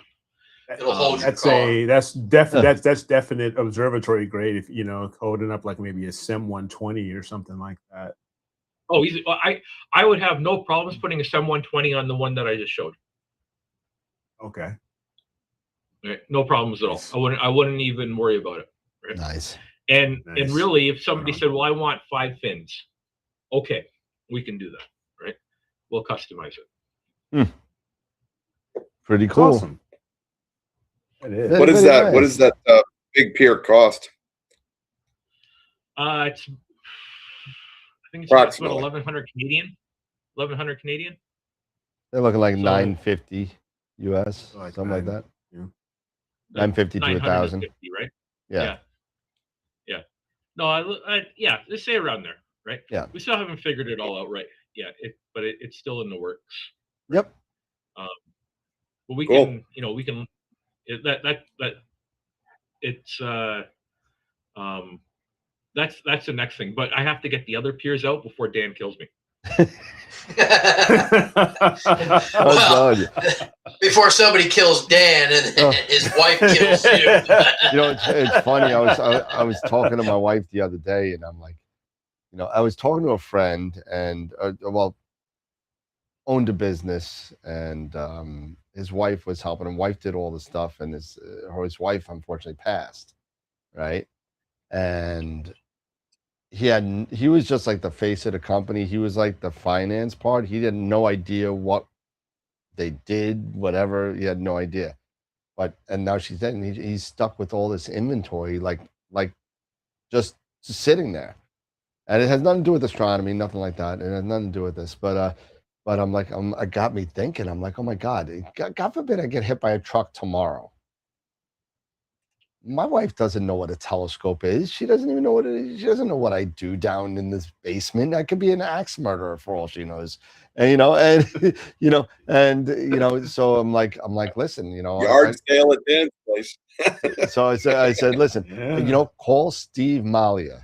It'll hold your car. That's definite observatory grade. If holding up like maybe a SEM 120 or something like that. Oh, easy. Well, I would have no problems putting a SEM 120 on the one that I just showed. Okay. Right? No problems at all. I wouldn't even worry about it. Right? Nice. And really, if somebody said, "Well, I want 5 fins," okay, we can do that. Right? We'll customize it. Pretty cool. Awesome. It is. What is that? Nice. What does that big pier cost? I think it's about 1,100 Canadian. 1,100 Canadian. They're looking like $950 US, something like that. Yeah. $950 to $1,000. Right? Yeah. No, yeah, let's say around there, right? Yeah. We still haven't figured it all out right yet, but it's still in the works. Right? Yep. But we can, that's the next thing. But I have to get the other piers out before Dan kills me. Well, before somebody kills Dan and his wife kills you. It's funny. I was talking to my wife the other day, and I'm like, I was talking to a friend, and owned a business, and his wife was helping him. Wife did all the stuff, and his wife unfortunately passed, right? And he was just like the face of the company. He was like the finance part. He had no idea what they did, whatever. He had no idea. And now she's dead, and he's stuck with all this inventory, like just sitting there. And it has nothing to do with astronomy, nothing like that. It has nothing to do with this. But I'm like, it got me thinking. I'm like, oh my God, God forbid I get hit by a truck tomorrow. My wife doesn't know what a telescope is. She doesn't even know what it is. She doesn't know what I do down in this basement. I could be an axe murderer for all she knows. And so I'm like, listen, yard sale at Dan's place. So I said, listen, call Steve Mallia.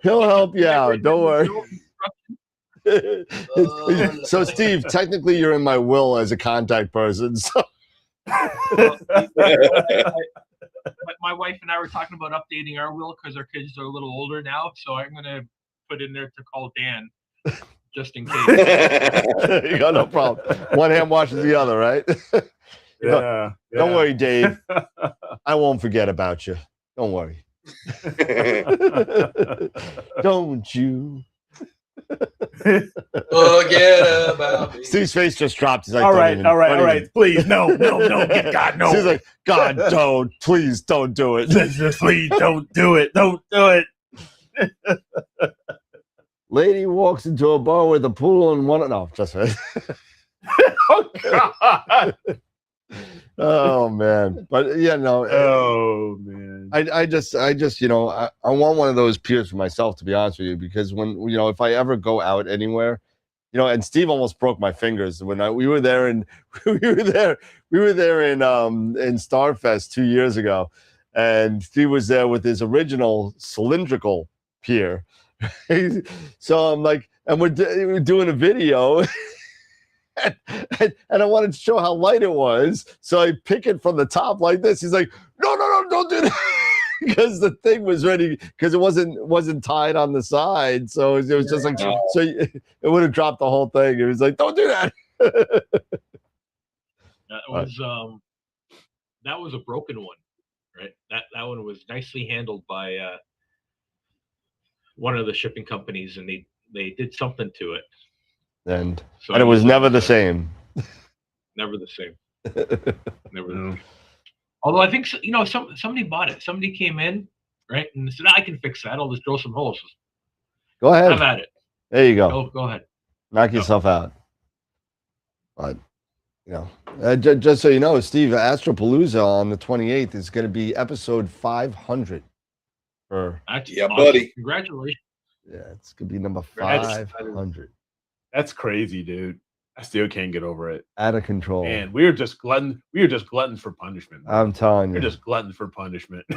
He'll help you out. Don't worry. So Steve, technically you're in my will as a contact person. So. My wife and I were talking about updating our will because our kids are a little older now. So I'm going to put in there to call Dan just in case. You got no problem. One hand washes the other, right? Don't worry, Dave. I won't forget about you. Don't worry. Don't you? Forget about me. Steve's face just dropped. He's like, all right. Please, no, God, no. He's like, God, please don't do it. Please don't do it. Don't do it. Lady walks into a bar with a pool and one. No, just right. Oh God. Oh man, but yeah, no. Oh man, I just I want one of those piers for myself, to be honest with you, because when if I ever go out anywhere, and Steve almost broke my fingers when we were there in Starfest 2 years ago, and Steve was there with his original cylindrical pier. So I'm like, and we're doing a video. And I wanted to show how light it was, so I pick it from the top like this. He's like, no, don't do that. because the thing was ready because it wasn't tied on the side, so it was just like so it would have dropped the whole thing. It was like, don't do that. That was a broken one, right? That one was nicely handled by one of the shipping companies, and they did something to it, and it was never the same. Never the same. Never the same. Although I think somebody bought it. Somebody came in, right, and said, "I can fix that. I'll just drill some holes." Go ahead. Have at it. There you go. Go ahead. Knock yourself out. But just so you know, Steve, Astropalooza on the 28th is going to be episode 500. Yeah, buddy. Congratulations. Yeah, it's going to be number 500. That's crazy, dude. I still can't get over it. Out of control. And we were just gluttons for punishment. I'm telling you. We're just gluttons for punishment.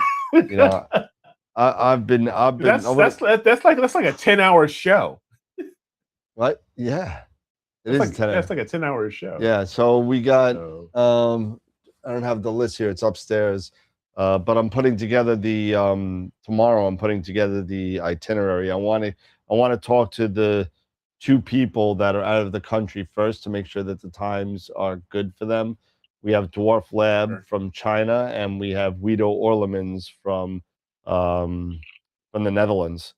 I've been that's like a 10-hour show. What? Yeah. That's like a 10-hour show. Yeah, so we got I don't have the list here, it's upstairs. But I'm putting together the tomorrow I'm putting together the itinerary. I want to talk to the 2 people that are out of the country first to make sure that the times are good for them. We have Dwarf Lab from China, and we have Guido Orlemans from the Netherlands.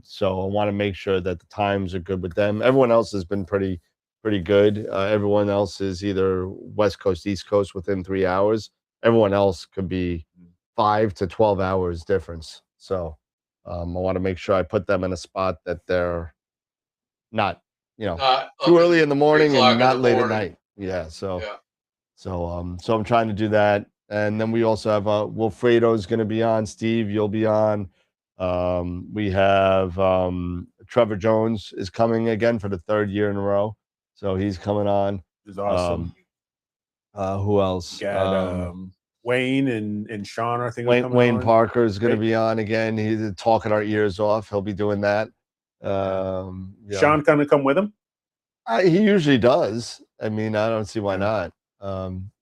So I want to make sure that the times are good with them. Everyone else has been pretty good. Everyone else is either West Coast, East Coast within 3 hours. Everyone else could be 5 to 12 hours difference. So I want to make sure I put them in a spot that they're not, too early in the morning and not late at night. Yeah. So I'm trying to do that. And then we also have Wilfredo's going to be on. Steve, you'll be on. We have Trevor Jones is coming again for the 3rd year in a row. So he's coming on. It's awesome. Who else? Got Wayne and Sean, I think. Wayne Parker is going to be on again. He's talking our ears off. He'll be doing that. Sean going to come with him? He usually does. I mean, I don't see why not.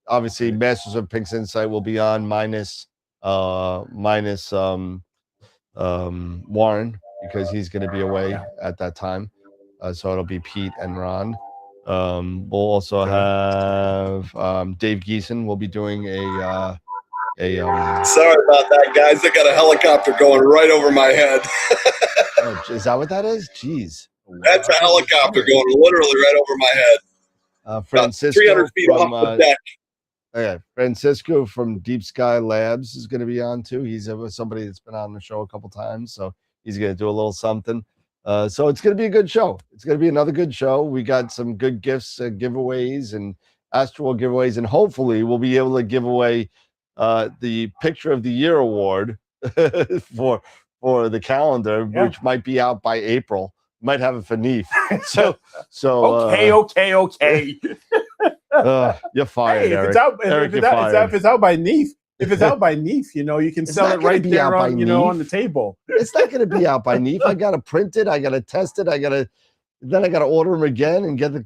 Obviously, Masters of Pink's Insight will be on minus Warren, because he's going to be away at that time. So it'll be Pete and Ron. We'll also have Dave Geeson will be doing a sorry about that, guys. I got a helicopter going right over my head. Oh, is that what that is? Jeez. That's a helicopter going literally right over my head. Francisco 300 feet off the deck. Okay, Francisco from Deep Sky Labs is going to be on too. He's somebody that's been on the show a couple times, so he's going to do a little something. So it's going to be a good show. It's going to be another good show. We got some good gifts, giveaways, and AstroWorld giveaways, and hopefully we'll be able to give away the Picture of the Year award for the calendar, which might be out by April. Might have it for Neef. So okay. You're fired, hey, Eric. If it's out by Neef, you can sell it right there on the table. It's not going to be out by Neef. I got to print it. I got to test it. Then I got to order them again and get the.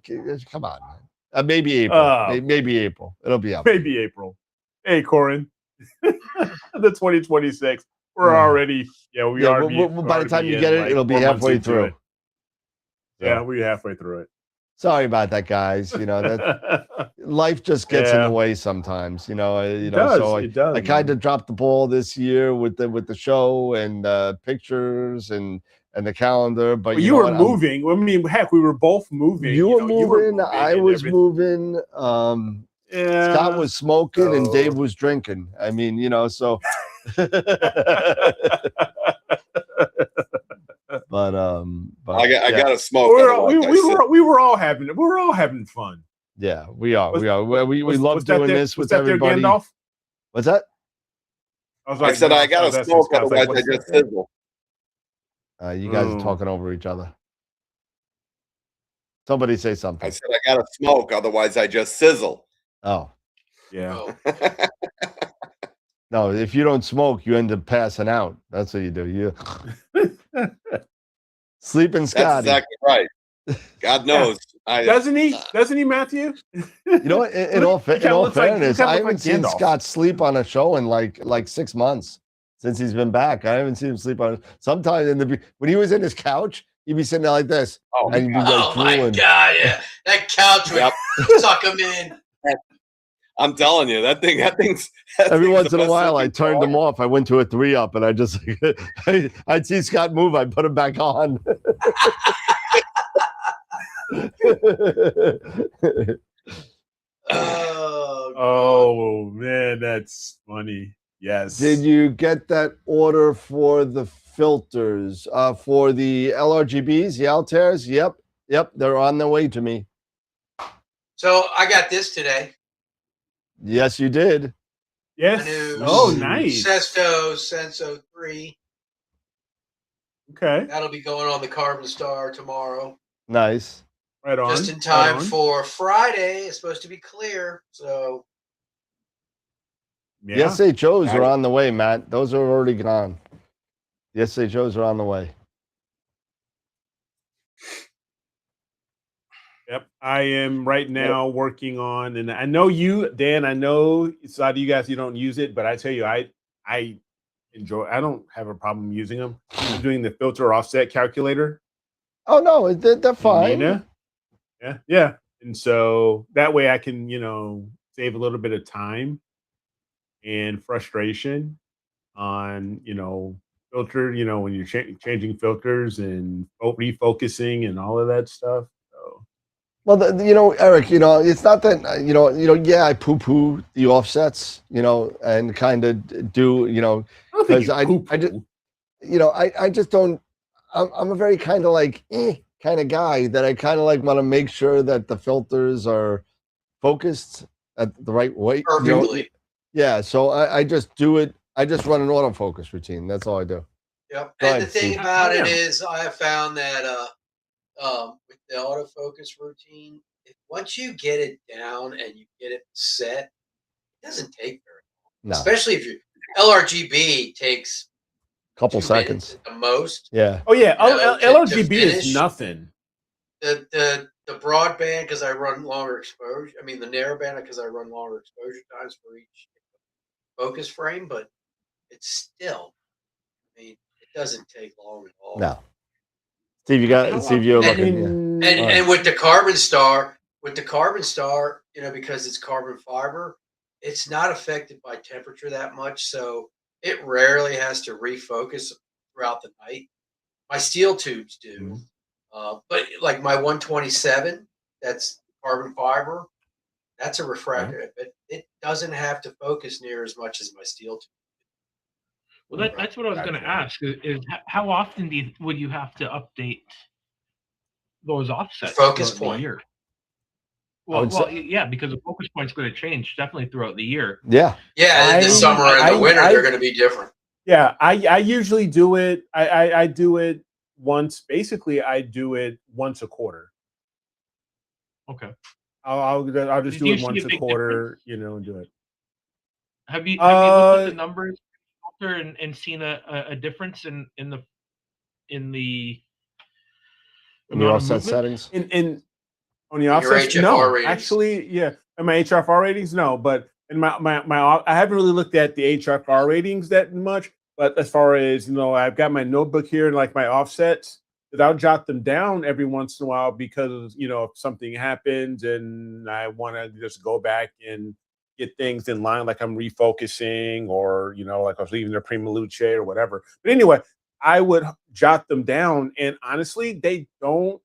Come on, man. Maybe April. Maybe April. It'll be out. Maybe April. Hey, Corin. The 2026. We're already. By the time you get it, it'll be halfway through. Yeah, we're halfway through it. Sorry about that, guys. That life just gets in the way sometimes. It does, I kind of dropped the ball this year with the show and pictures and the calendar. But you were moving. I mean, heck, we were both moving. You were moving. I was moving. Scott was smoking and Dave was drinking. I mean, so. But I gotta smoke. We were all having fun. Yeah, we are. We love doing this with everybody. What's that? I said I gotta smoke, otherwise I just sizzle. You guys are talking over each other. Somebody say something. I said I gotta smoke, otherwise I just sizzle. Oh, yeah. No, if you don't smoke, you end up passing out. That's what you do. You sleeping, Scotty. That's exactly right. God knows. Doesn't he, Matthew? You know what? In all fairness, I haven't seen Scott sleep on a show in like 6 months. since he's been back. I haven't seen him sleep on it. Sometimes when he was in his couch, he'd be sitting there like this. Oh, and he'd be like my drooling. God, yeah. That couch would suck him in. I'm telling you, that thing's Every thing's once the in a best while, I looking turned dog. him off. I went to a 3-up, and I just I'd see Scott move. I'd put him back on. Oh man, that's funny. Yes. Did you get that order for the filters for the LRGBs, the Altairs? Yep, they're on their way to me. So I got this today. Yes, you did. Yes. New Oh, nice. Senso 3. Okay. That'll be going on the Carbon Star tomorrow. Nice. Right on. Just in time for Friday. It's supposed to be clear. So The SHOs are on the way, Matt. Those are already gone. The SHOs are on the way. Yep, I am right now working on, and I know you, Dan. I know it's a lot of you guys, you don't use it, but I tell you, I enjoy. I don't have a problem using them. I'm doing the filter offset calculator. Oh no, they're fine. Yeah. And so that way I can, save a little bit of time and frustration on, filter. When you're changing filters and refocusing and all of that stuff. Well, Eric, it's not that, yeah, I poo-poo the offsets, and kind of do, because I just don't, I'm a very kind of like, kind of guy that I kind of like want to make sure that the filters are focused at the right way. Perfectly. Yeah. So I just do it. I just run an autofocus routine. That's all I do. Yep. And the thing about it is I have found that, with the autofocus routine, once you get it down and you get it set, it doesn't take very long. No. Especially if your LRGB takes a couple seconds at the most. Yeah. Oh yeah, LRGB is nothing. The broadband, because I run longer exposure. I mean the narrowband because I run longer exposure times for each focus frame, but it's still, it doesn't take long at all. No. Steve, you're looking. And with the Carbon Star, because it's carbon fiber, it's not affected by temperature that much, so it rarely has to refocus throughout the night. My steel tubes do, but like my 127, that's carbon fiber. That's a refractor, but it doesn't have to focus near as much as my steel tube. Well, that's what I was going to ask. Is how often would you have to update those offsets? Focus point. The year? Well, yeah, because the focus point's going to change definitely throughout the year. Yeah. Yeah, in the summer and the winter, they're going to be different. Yeah, I usually do it. I do it once. Basically, I do it once a quarter. Okay. I'll just do it once a quarter, and do it. Have you looked at the numbers and seen a difference in the offset settings? On the offsets, no. Ratings. Actually, yeah. And my HRFR ratings, no. But in my I haven't really looked at the HRFR ratings that much. But as far as I've got my notebook here and like my offsets, that I'll jot them down every once in a while because if something happens and I want to just go back and get things in line, like I'm refocusing or like I was leaving the Prima Luce or whatever. But anyway, I would jot them down, and honestly, they don't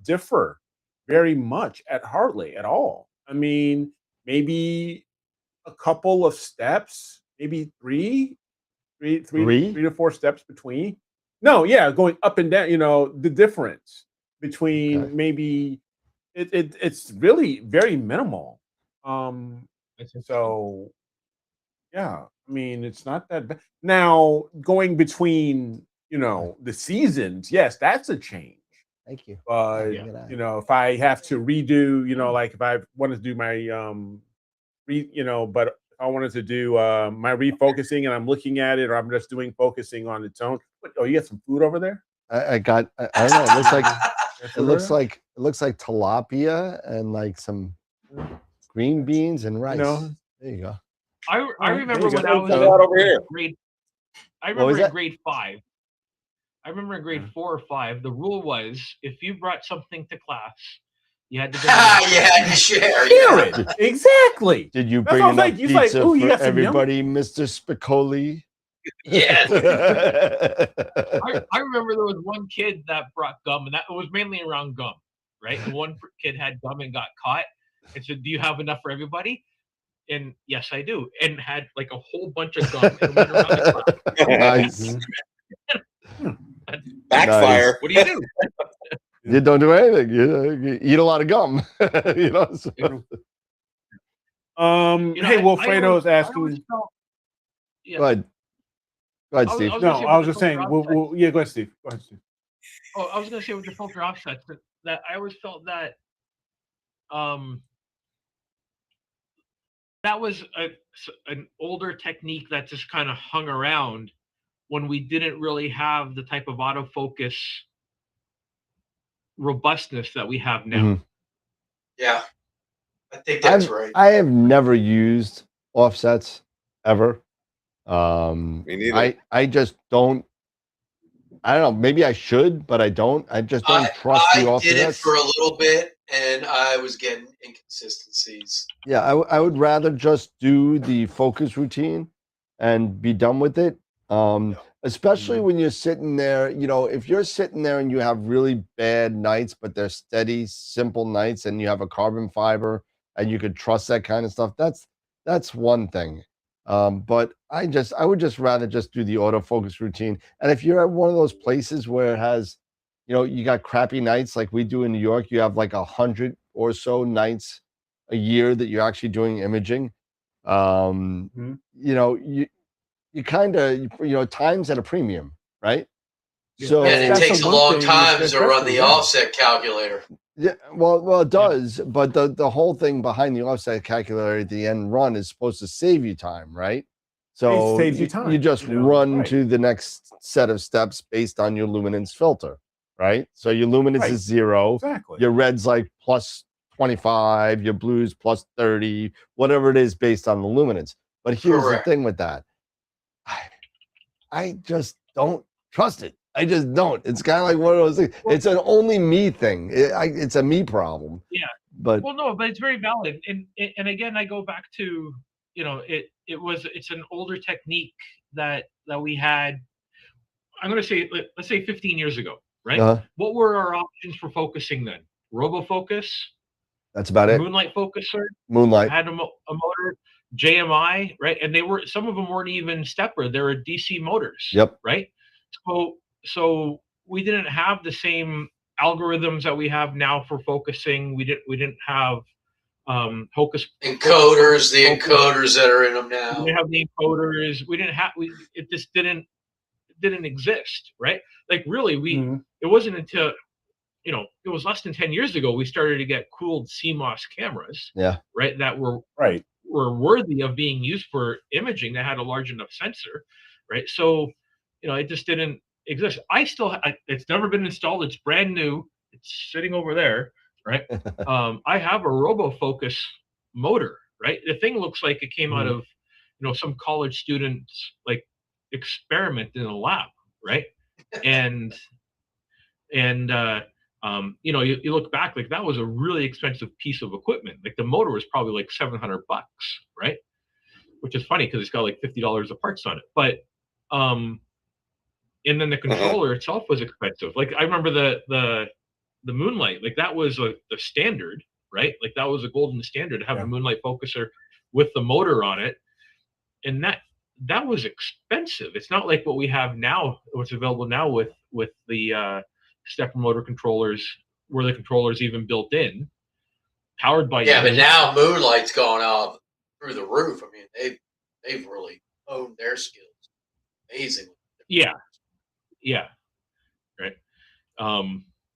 differ very much hardly at all. I mean, maybe a couple of steps, maybe three to four steps between. No, yeah, going up and down. The difference between maybe it's really very minimal. So yeah, I mean, it's not that bad. Now going between the seasons, yes, that's a change. Thank you. But if I have to redo, like if I wanted to do my but if I wanted to do my refocusing and I'm looking at it, or I'm just doing focusing on its own. Oh, you got some food over there? I don't know. It looks like tilapia and like some green beans and rice. There you go. I remember when I was over here. I remember in grade 5. I remember in grade 4 or 5, the rule was if you brought something to class, you had to bring you share. It. Exactly. Did you bring enough pizza for everybody, Mr. Spicoli? Yes. I remember there was one kid that brought gum, and that was mainly around gum, right? And one kid had gum and got caught and said, "Do you have enough for everybody?" And yes, I do. And had like a whole bunch of gum and went around the class. Nice. Backfire. Nice. What do you do? You don't do anything. You eat a lot of gum. You know. So. Hey, Wilfredo's asking. Go ahead. Go ahead, Steve. I was just saying. Yeah, go ahead, Steve. Go ahead, Steve. Oh, I was going to say with the filter offsets that I always felt that that was an older technique that just kind of hung around when we didn't really have the type of autofocus robustness that we have now. Mm-hmm. Yeah, I think that's right. I have never used offsets ever. Me neither. I just don't. I don't know. Maybe I should, but I don't. I just don't trust the offsets. I did it for a little bit, and I was getting inconsistencies. Yeah, I would rather just do the focus routine and be done with it. Especially when you're sitting there, you know, if you're sitting there and you have really bad nights, but they're steady, simple nights, and you have a carbon fiber and you could trust that kind of stuff, that's one thing. But I would just rather just do the autofocus routine. And if you're at one of those places where it has, you know, you got crappy nights like we do in New York, you have like 100 or so nights a year that you're actually doing imaging. You know, you kind of, you know, time's at a premium, right? So and it takes a long time to run the offset calculator. Yeah, well, it does, but the whole thing behind the offset calculator at the end run is supposed to save you time, right? So it saves you time. You just run to the next set of steps based on your luminance filter, right? So your luminance is 0. Exactly. Your red's like plus 25, your blue's plus 30, whatever it is based on the luminance. But here's the thing with that. I just don't trust it. I just don't. It's kind of like one of those things. It's an only me thing. It's a me problem. Yeah. But but it's very valid. And again, I go back to, you know, it's an older technique that we had. I'm going to say, let's say 15 years ago, right? What were our options for focusing then? RoboFocus. That's about it. Moonlight focuser. Moonlight had a motor. JMI, right? And some of them weren't even stepper. They were DC motors. Yep. Right. So we didn't have the same algorithms that we have now for focusing. We didn't have focus encoders, the encoders that are in them now. We didn't have the encoders. We didn't have. It just didn't exist, right? Like really, it wasn't until, you know, it was less than 10 years ago we started to get cooled CMOS cameras. Yeah. Right. That were worthy of being used for imaging that had a large enough sensor, right? So, you know, it just didn't exist. It's never been installed. It's brand new. It's sitting over there, right? I have a RoboFocus motor, right? The thing looks like it came out of, you know, some college student's like experiment in a lab, right? And you know, you look back, like that was a really expensive piece of equipment. Like the motor was probably like $700, right? Which is funny because it's got like $50 of parts on it. But and then the controller itself was expensive. Like I remember the Moonlight, like that was the standard, right? Like that was a golden standard to have a Moonlight focuser with the motor on it, and that was expensive. It's not like what we have now, what's available now with the stepper motor controllers, where the controller's even built in, powered by but now Moonlight's gone up through the roof. I mean, they've really honed their skills amazingly. Right.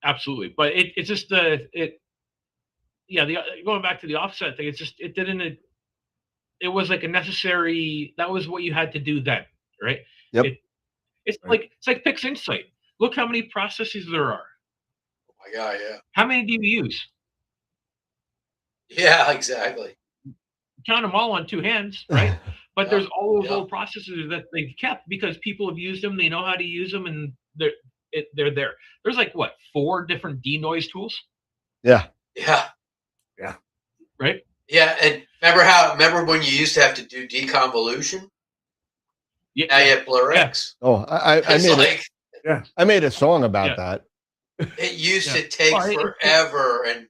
Absolutely. But it's just going back to the offset thing, it's just it was like a necessary, that was what you had to do then, right? Yep. It's like PixInsight. Look how many processes there are. Oh my God, yeah. How many do you use? Yeah, exactly. Count them all on two hands, right? But there's all those old processors that they've kept because people have used them. They know how to use them, and they're there. There's like what 4 different denoise tools. Yeah. Yeah. Yeah. Right. Yeah, and remember when you used to have to do deconvolution? Yeah. Now you have BlurX. Oh, I made I made a song about that. It used to take forever and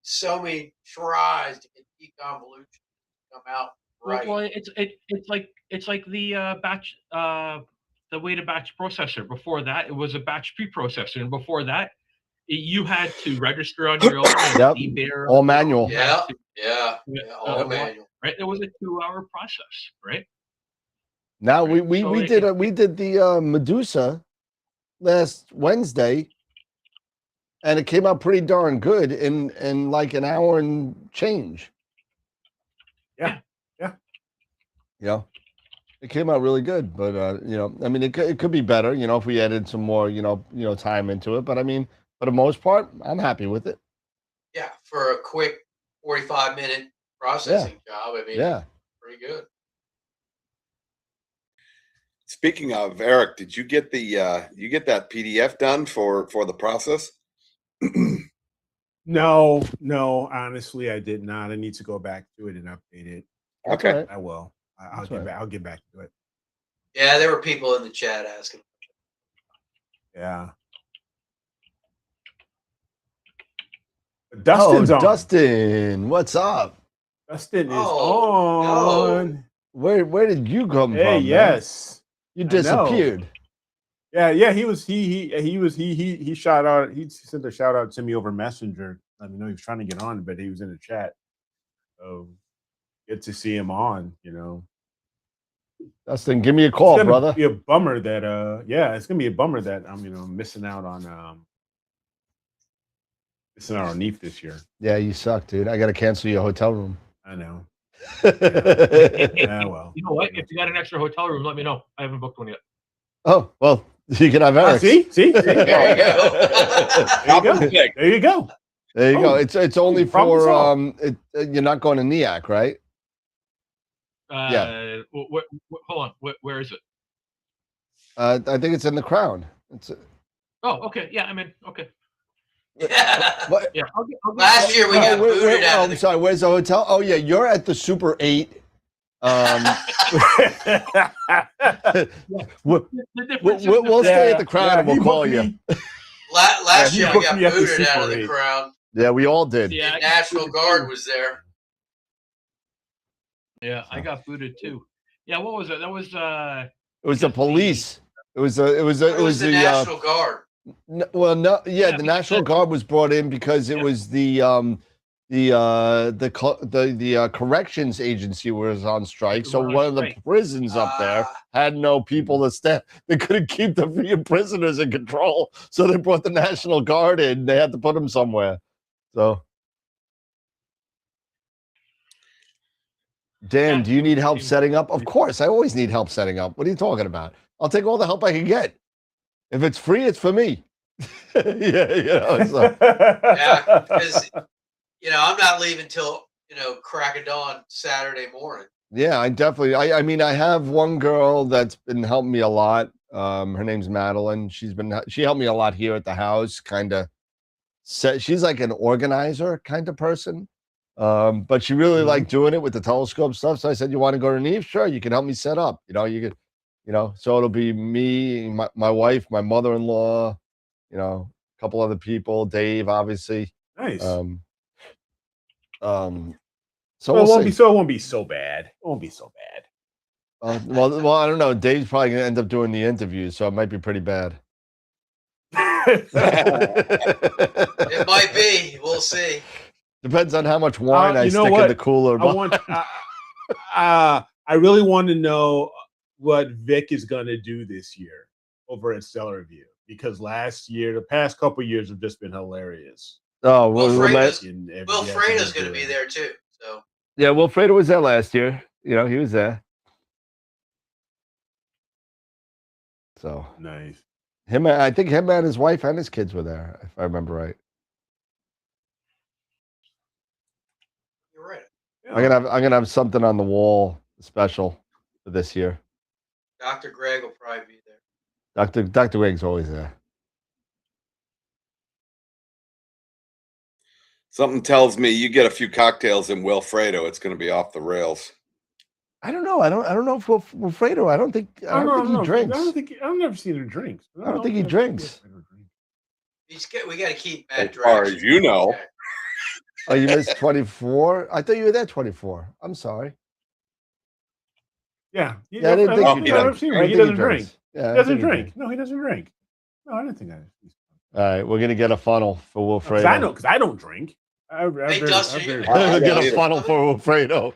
so many tries to get deconvolution to come out right. Well, it's like the batch the weighted batch processor. Before that, it was a batch preprocessor, and before that, you had to register on your own. All manual. All manual. Right, it was a 2-hour process. Right. Now we did the Medusa last Wednesday, and it came out pretty darn good in like an hour and change. Yeah. Yeah, it came out really good, but I mean, it could be better, if we added some more, time into it. But I mean, for the most part, I'm happy with it. Yeah, for a quick 45-minute processing job, I mean, pretty good. Speaking of, Eric, did you get that PDF done for the process? No, honestly, I did not. I need to go back to it and update it. Okay, right. I will. I'll get back to it. Yeah, there were people in the chat asking. Yeah. Dustin's on. Dustin, what's up? Dustin is on. Where did you come from? Yes, you disappeared. Yeah. He shot out. He sent a shout out to me over Messenger. Let me know he was trying to get on, but he was in the chat. So good to see him on. Dustin, give me a call, brother. It's gonna be a bummer that it's gonna be a bummer that I'm missing out on Neef this year. Yeah, you suck, dude. I gotta cancel your hotel room. I know. Yeah, well. You know what? If you got an extra hotel room, let me know. I haven't booked one yet. Oh, well, you can have Eric. See? There you go. There you go. There you go. It's only for you're not going to NEAC, right? Yeah. Hold on. Where is it? I think it's in the Crown. Oh, okay. Yeah, I'm in. Okay. Yeah. What? Yeah. Last year we got booted out. I'm sorry. Where's the hotel? Oh yeah, you're at the Super 8. We'll stay at the Crown and we'll call you. Last year we got booted out of the Crown. Yeah, we all did. Yeah, the National Guard was there. Yeah, I got booted too. Yeah, what was it? That was it was the police. It was the National Guard. The National Guard was brought in because it was the corrections agency was on strike. So one of the prisons up there had no people to staff. They couldn't keep the prisoners in control, so they brought the National Guard in. They had to put them somewhere. So, Dan, do you need help setting up? Of course, I always need help setting up. What are you talking about? I'll take all the help I can get. If it's free, it's for me. Yeah, because I'm not leaving till crack of dawn Saturday morning. Yeah, I definitely. I mean, I have one girl that's been helping me a lot. Her name's Madeline. She helped me a lot here at the house. She's like an organizer kind of person. But she really liked doing it with the telescope stuff. So I said, "You want to go to Neve? Sure, you can help me set up. You could." So it'll be me, my wife, my mother-in-law, a couple other people, Dave, obviously. Nice. So it won't be so bad. It won't be so bad. Well, I don't know. Dave's probably gonna end up doing the interviews, so it might be pretty bad. It might be. We'll see. Depends on how much wine I stick in the cooler. I really want to know what Vic is going to do this year over at Stellar View, because the past couple years have just been hilarious. Oh, Will Freda's going to be there too. So yeah, Will Freda was there last year. He was there. So nice. I think him and his wife and his kids were there, if I remember right. You're right. I'm gonna have something on the wall special for this year. Dr. Greg will probably be there. Dr. Greg's always there. Something tells me you get a few cocktails in Wilfredo, it's going to be off the rails. I don't know. I don't know if Wilfredo. I don't think he drinks. I've never seen him drink. I don't think he drinks. We got to keep bad As far direction. as you know. Oh, you missed 24? I thought you were there 24. I'm sorry. Yeah. I didn't think he doesn't drink. Yeah, He doesn't drink. No, he doesn't drink. No, I didn't think that. All right, we're gonna get a funnel for Wilfredo. Because I don't drink. Hey, Dustin, We'll get a funnel for Wilfredo.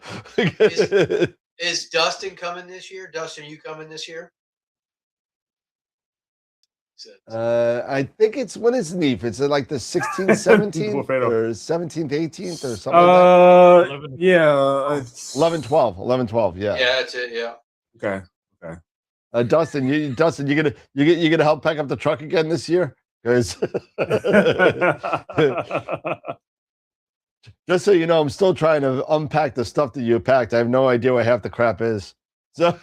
Is Dustin coming this year? Dustin, are you coming this year? I think it's when is NEEF? It's like the 16th, 17th, or 17th, 18th, or something like that. Yeah, 11, 12. Yeah. Yeah, that's it. Yeah. Okay. Dustin, you're gonna help pack up the truck again this year, because just so you know, I'm still trying to unpack the stuff that you packed. I have no idea what half the crap is. So.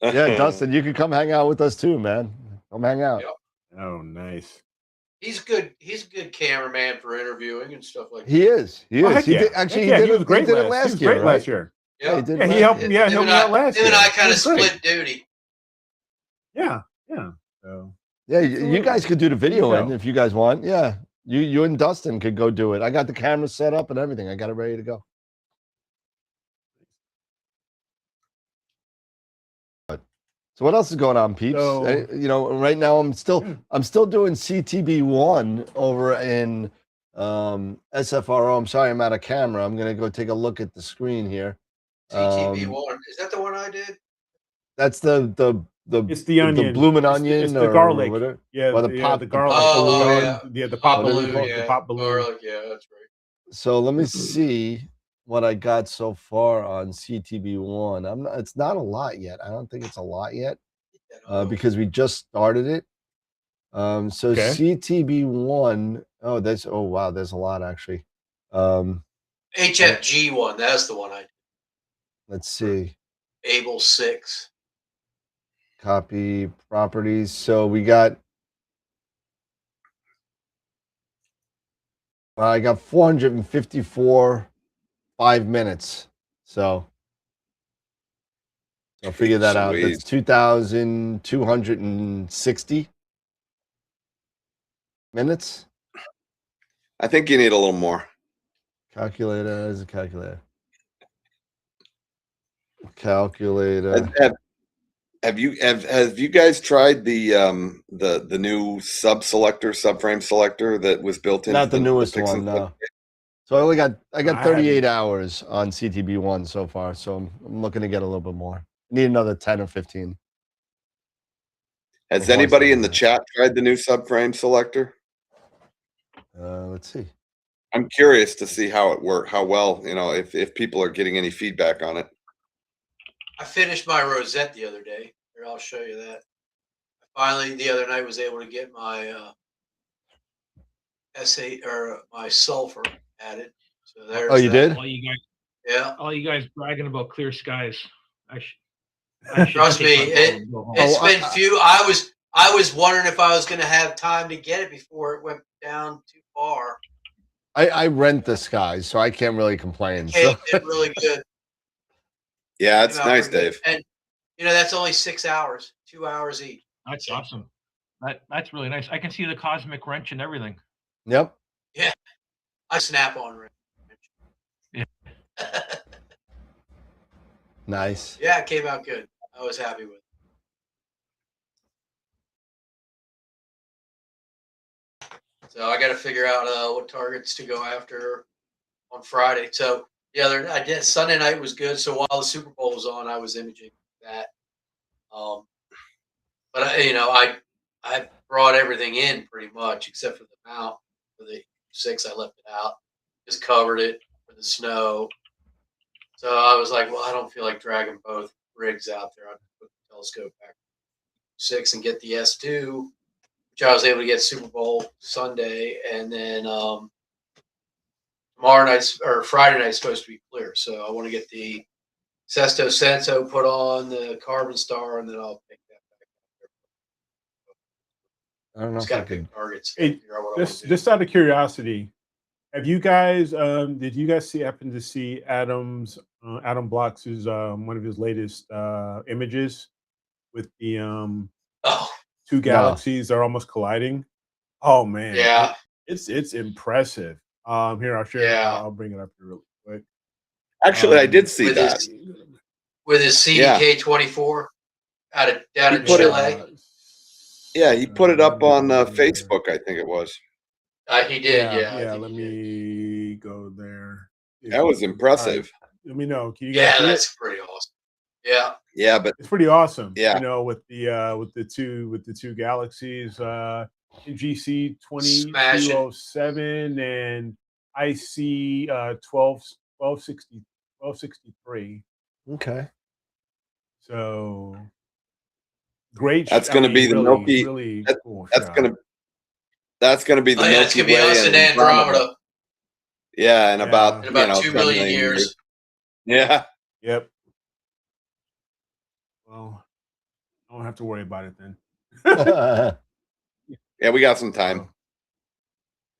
Yeah, Dustin, you can come hang out with us too, man. Come hang out. Yep. Oh, nice. He's good. He's a good cameraman for interviewing and stuff like that. He is. He is. He did, actually, he was great last year. Last year. Yeah, he helped me out last year. Him and I kind of split duty. Yeah. So. Yeah, you guys could do the video in if you guys want. Yeah, you and Dustin could go do it. I got the camera set up and everything. I got it ready to go. So what else is going on, peeps? Right now I'm still doing CTB1 over in SFRO. I'm sorry, I'm out of camera. I'm gonna go take a look at the screen here. CTB1, is that the one I did? That's the it's the onion, the bloomin' onion, it's the garlic, or the pop, the garlic, the pop balloon, the pop balloon. Garlic, yeah, that's right. So let me see what I got so far on CTB1. It's not a lot yet. I don't think it's a lot yet because we just started it. CTB1. There's a lot actually. HFG1, that's the one I did. Let's see. Able 6. Copy properties. So we got. I got 454 5 minutes. So I'll figure that out. That's 2,260 minutes. I think you need a little more. Calculator is a calculator. Calculator. Have you guys tried the new subframe selector that was built in? Not the newest one, no. So I got 38 hours on CTB1 so far, so I'm looking to get a little bit more. Need another 10 or 15. Has anybody in the chat tried the new subframe selector? Let's see. I'm curious to see how it works, how well, if people are getting any feedback on it. I finished my rosette the other day. Here, I'll show you that. I finally, the other night, was able to get my S8 or my sulfur added. So there's you did? All you guys, yeah. All you guys bragging about clear skies. I Trust me, it's been few. I was wondering if I was going to have time to get it before it went down too far. I rent the skies, so I can't really complain. It did really good. Yeah, it's nice, Dave. And that's only 6 hours, 2 hours each. That's awesome. That's really nice. I can see the cosmic wrench and everything. Yep. Yeah. I snap on wrench. Yeah. Nice. Yeah, it came out good. I was happy with it. So I got to figure out what targets to go after on Friday. So I did. Sunday night was good. So while the Super Bowl was on, I was imaging that. But I brought everything in pretty much except for the mount for the 6. I left it out, just covered it for the snow. So I was like, well, I don't feel like dragging both rigs out there. I put the telescope back 6 and get the S2, which I was able to get Super Bowl Sunday, and then tomorrow night's or Friday night's supposed to be clear. So I want to get the Sesto Senso put on the Carbon Star, and then I'll take that back. I don't know Just if I got to could. pick targets. Hey, Figure out what I want to do. just out of curiosity, have you guys did you guys happen to see Adam Blox's one of his latest images with the Oh, two galaxies that are almost colliding? Oh man, yeah. it's impressive. Here I'll share. Yeah. I'll bring it up here really quick. Actually, I did see with that. With his CDK 24 down in put it- Chile. Yeah, he put it up on Facebook, I think it was. He did, yeah. Yeah, let me go there. That was impressive. Let me know. Can you guys see that's it? pretty awesome. Yeah. Yeah, but It's pretty awesome. Yeah. You know, with the two galaxies, GC 2207 and IC 1263. Okay. So great. That's going to be the Milky. Really That's cool. That's going to be the Milky it's going to be Way us and Andromeda. Yeah, in about 2 billion years. Yeah. Yep. Well, I don't have to worry about it then. Yeah, we got some time.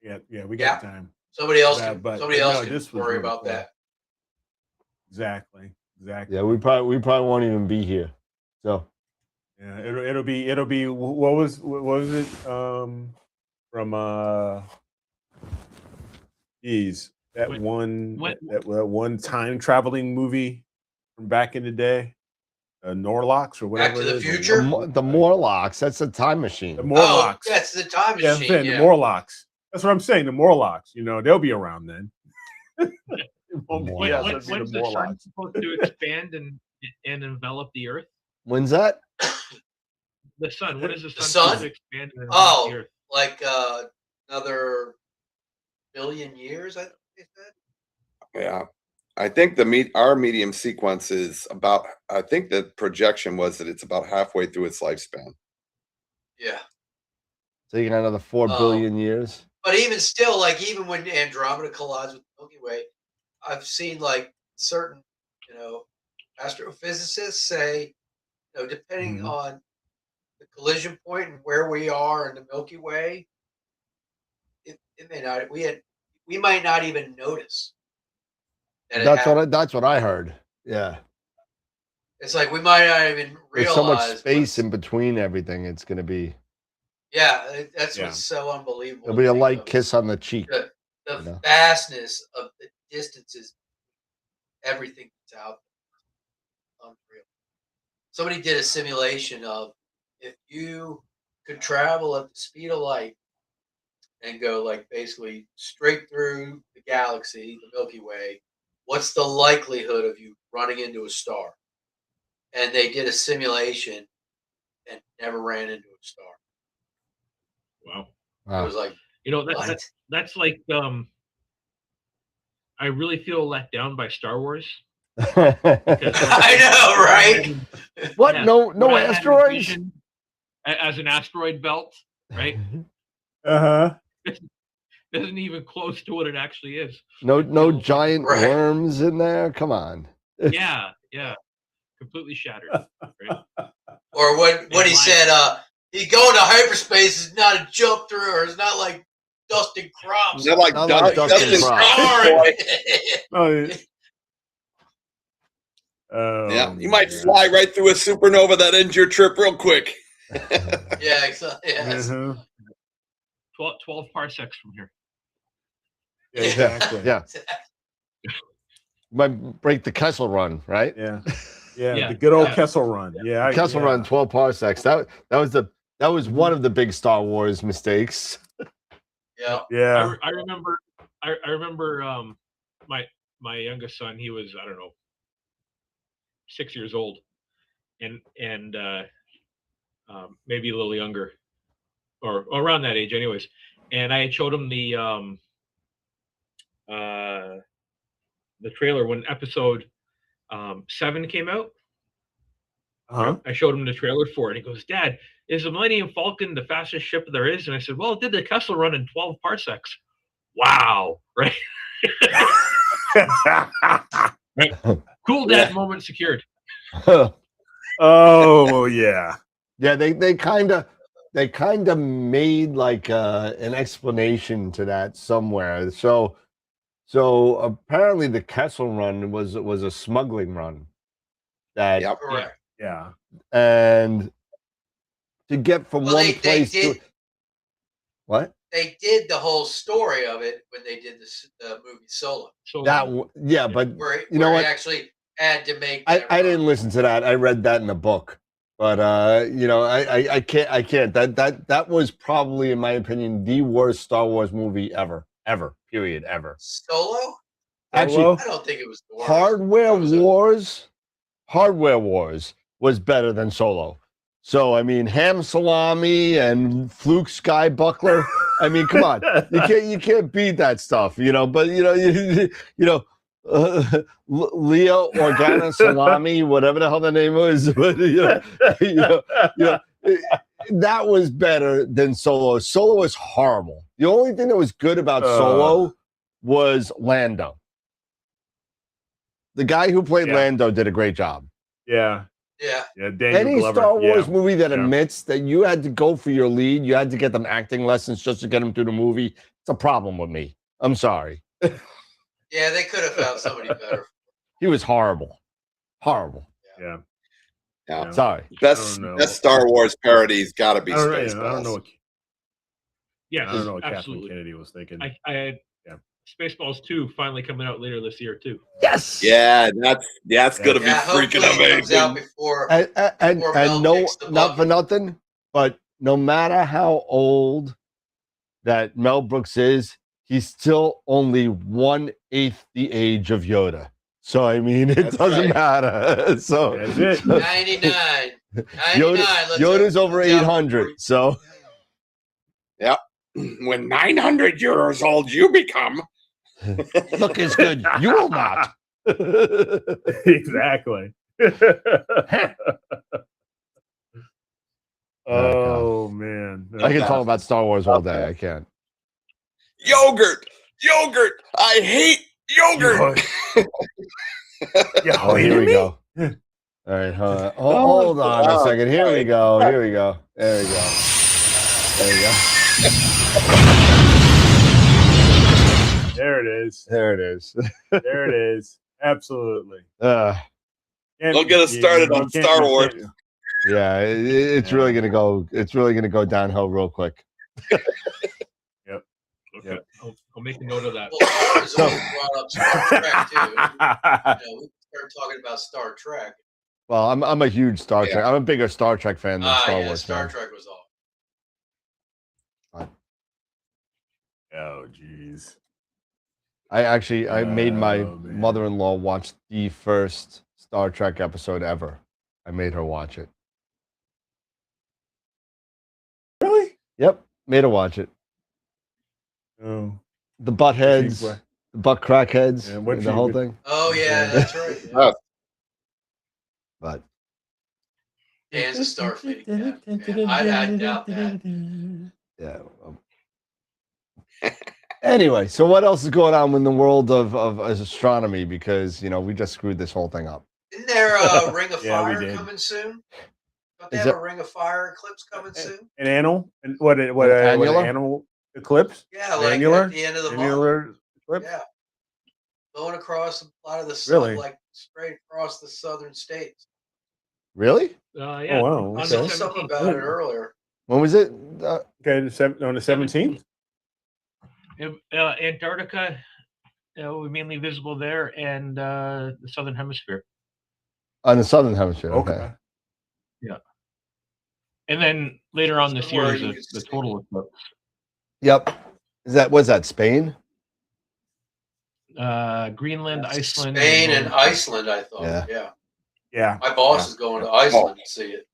Yeah, we got time. Somebody else Yeah, can. but- Somebody but else no, can this was worry really about cool. that. Exactly. Yeah, we probably won't even be here. So Yeah, it'll be what was it from that one time traveling movie from back in the day, Norlocks or whatever. Back to the it is. Future? the Morlocks, that's a time machine. The Morlocks. Oh, that's the time Yeah, machine. the Morlocks. That's what I'm saying. The Morlocks. You know, they'll be around then. When's the sun supposed to expand and envelop the Earth? When's that? The sun. When is the sun, sun? supposed to expand and envelop the Earth? Like another billion years, I think they said. Yeah. I think our medium sequence is about, I think the projection was that it's about halfway through its lifespan. Yeah. So you got another 4 billion years. But even still, like even when Andromeda collides with the Milky Way, I've seen like certain, astrophysicists say, depending on the collision point and where we are in the Milky Way, it may not. We might not even notice. That's what I heard. Yeah. It's like we might not even realize. There's so much space in between everything. It's going to be. Yeah, that's what's so unbelievable. It'll be a light kiss on the cheek. The vastness of the distances, everything that's out there. Unreal. Somebody did a simulation of if you could travel at the speed of light and go like basically straight through the galaxy, the Milky Way, what's the likelihood of you running into a star? And they did a simulation and never ran into a star. Wow. It was like, that's like I really feel let down by Star Wars. I know, right? What? Yeah. No When I had asteroids? vision as an asteroid belt, right? Isn't even close to what it actually is. No giant worms in there. Come on. Yeah. Completely shattered. Right? Or what he said, he going to hyperspace is not a jump through, or it's not like dusting crops. Not like dusting crops. Yeah, you might fly right through a supernova that ends your trip real quick. Yeah, exactly. Yes. 12 parsecs from here. Yeah, exactly. Yeah. Might break the Kessel Run, right? Yeah. The good old Kessel Run. Yeah, Kessel Run, 12 parsecs. That was one of the big Star Wars mistakes. Yeah. I remember my youngest son, he was, I don't know, 6 years old, and maybe a little younger, or around that age anyways. And I had showed him the trailer when episode 7 came out. I showed him the trailer for it. He goes, "Dad, is the Millennium Falcon the fastest ship there is?" And I said, "Well, it did the Kessel Run in 12 parsecs." Wow, right? Right. Cool dad moment secured. Oh yeah. Yeah, they kind of made like an explanation to that somewhere. So apparently the Kessel Run was a smuggling run. That Yep. Correct. Yeah. and to get from Well, one place to what? They did the whole story of it when they did the movie Solo. Yeah, but Where you know he what? actually had to make. I didn't listen to that. I read that in a book, but you know, I can't. That was probably, in my opinion, the worst Star Wars movie ever. Period. Ever. Solo. Actually, I don't think it was the worst. Hardware Wars was better than Solo. So I mean, Ham Salami and Fluke Sky Buckler. I mean, come on, you can't beat that stuff, you know. But you know, Leo Organa Salami, whatever the hell the name was, but that was better than Solo. Solo was horrible. The only thing that was good about Solo was Lando. The guy who played Lando did a great job. Yeah. Yeah. Daniel Any Glover. Star Wars movie that admits that you had to go for your lead, you had to get them acting lessons just to get them through the movie, it's a problem with me. I'm sorry. Yeah, they could have found somebody better. He was horrible. Yeah. Sorry. Best Star Wars parody's got to be Spaceballs. I don't know. Yeah, I don't know what absolutely. Kathleen Kennedy was thinking. I had Spaceballs 2 finally coming out later this year too. Yes. Yeah, that's gonna be freaking amazing. Out before, and no, not for nothing, but no matter how old that Mel Brooks is, he's still only 1/8 the age of Yoda. So I mean, it doesn't matter. So 99. Yoda's over 800. So yep. When 900 years old you become, look as good. You will not. Exactly. Oh man. I can talk about Star Wars all day. I can't. Yogurt. I hate yogurt. Oh, here we go. All right, hold on a second. Here we go. There we go. There it is. Absolutely. Don't get us started on Star Wars. Yeah, it's really gonna go. It's really gonna go downhill real quick. Yep. Okay. I'll make a note of that. Well, brought up Star Trek too. We started talking about Star Trek. Well, I'm a huge Star Trek. I'm a bigger Star Trek fan than Star Wars. Star Trek was awesome. Oh, geez. I made my mother-in-law watch the first Star Trek episode ever. I made her watch it. Really? Yep, made her watch it. Oh. The butt heads, the butt crackheads, the whole thing. Oh yeah, that's right. Yeah. But Dan's a Starfleet. I doubt that. Yeah. Anyway, so what else is going on in the world of astronomy? Because we just screwed this whole thing up. Isn't there a Ring of Fire coming soon? Don't they have a Ring of Fire eclipse coming soon? An annual? And what annual eclipse? Yeah, like annular? At the end of the annular eclipse? Yeah. Going across a lot of the sun, like straight across the southern states. Really? Yeah. Oh, wow. I saw something about it earlier. When was it? On the 17th? Antarctica will be mainly visible there, and the southern hemisphere. On the southern hemisphere. Okay. Yeah. And then later on this year is the total eclipse. Yep. Was that Spain? Greenland, Iceland. Spain and Iceland, I thought. Yeah. My boss is going to Iceland to see it.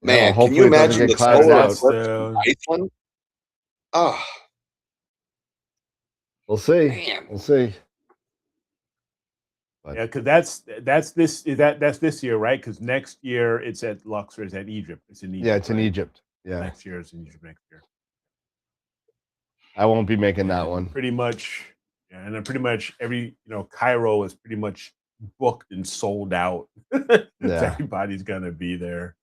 Man, can you imagine the solar eclipse Iceland? Oh. We'll see. Man. We'll see. But, yeah, because that's this year, right? Because next year it's at Luxor, it's at Egypt. It's in Egypt. Yeah, it's in Egypt. Yeah. Next year it's in Egypt next year. I won't be making that one. Pretty much Yeah, and then pretty much every Cairo is pretty much booked and sold out. So everybody's gonna be there,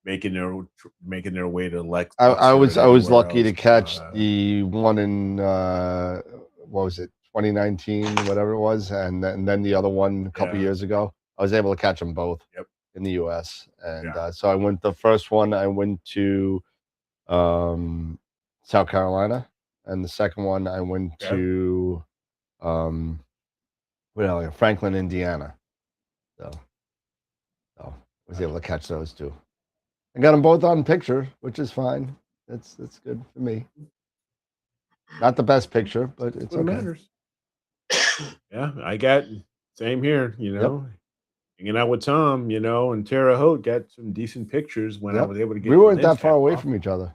making their way to Lex. I was lucky to catch the one in what was it, 2019, whatever it was, and then the other one a couple years ago. I was able to catch them both in the U.S. And so I went. The first one I went to South Carolina, and the second one I went to Franklin, Indiana. So I was able to catch those two. I got them both on picture, which is fine. That's good for me. Not the best picture, but it's what okay. matters. Yeah, I got same here. Hanging out with Tom, and Terre Haute, got some decent pictures when I was able to get. We weren't that far away from each other.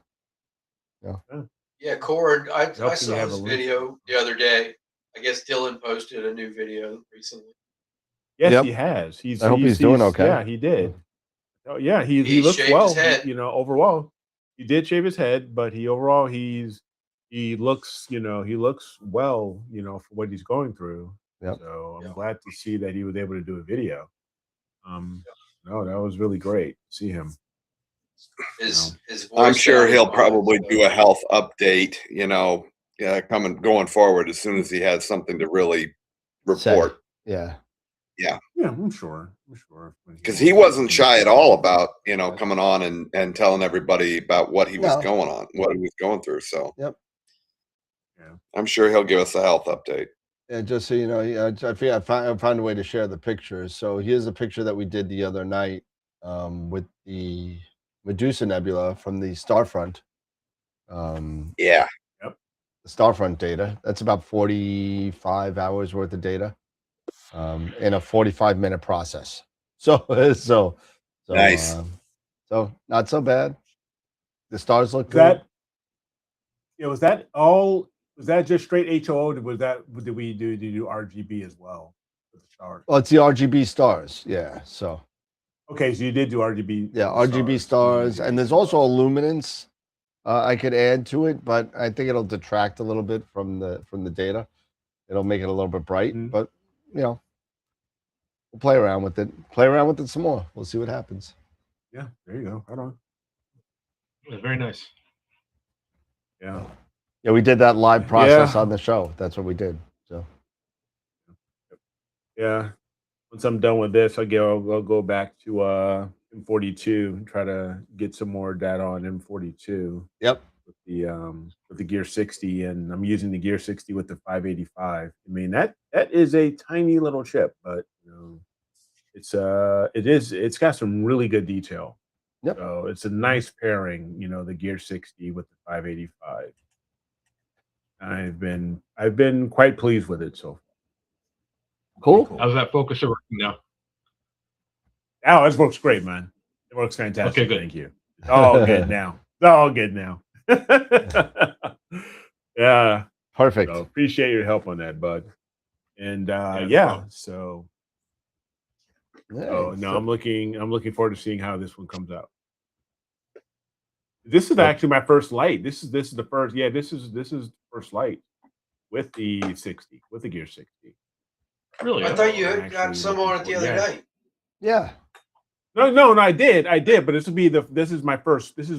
Yeah, Cord, I saw this video the other day. I guess Dylan posted a new video recently. Yes, he has. I hope he's doing okay. Yeah, he did. Oh yeah, he looks well. His head. Overall, he did shave his head, but he looks well, for what he's going through. So I'm glad to see that he was able to do a video. No, that was really great to see him. His voice, I'm sure he'll probably do a health update, going forward as soon as he has something to really report. Yeah, I'm sure. Because he wasn't shy at all about coming on and telling everybody about what he was what he was going through. So I'm sure he'll give us a health update. Yeah, just so you know, I found a way to share the pictures. So here's a picture that we did the other night with the Medusa Nebula from the Starfront. The Starfront data. That's about 45 hours worth of data in a 45-minute process. So nice. So not so bad. The stars look good. Was that all? Was that just straight HOO? Did we do RGB as well with the stars? Well, it's the RGB stars. Yeah. So. Okay, so you did do RGB. Yeah, RGB stars, and there's also a luminance I could add to it, but I think it'll detract a little bit from the data. It'll make it a little bit bright, but we'll play around with it. Play around with it some more. We'll see what happens. Yeah, there you go. Right on. Yeah, very nice. Yeah. Yeah, we did that live process on the show. That's what we did. So. Yeah. Once I'm done with this, I'll go back to M42 and try to get some more data on M42. Yep. With the Gear 60, and I'm using the Gear 60 with the 585. I mean that is a tiny little chip, but it's got some really good detail. Yep. So it's a nice pairing, the Gear 60 with the 585. I've been quite pleased with it so far. Cool. How's that focuser working now? Oh, it works great, man. It works fantastic. Okay, good. Thank you. It's all good now. It's all good now. Yeah. Perfect. So appreciate your help on that, bud. And so I'm looking forward to seeing how this one comes out. This is actually my first light. This is the first. Yeah, this is the first light with the 60, with the Gear 60. Really? I thought you had got some on it the other night. Yeah. No, I did, but this is my first project. This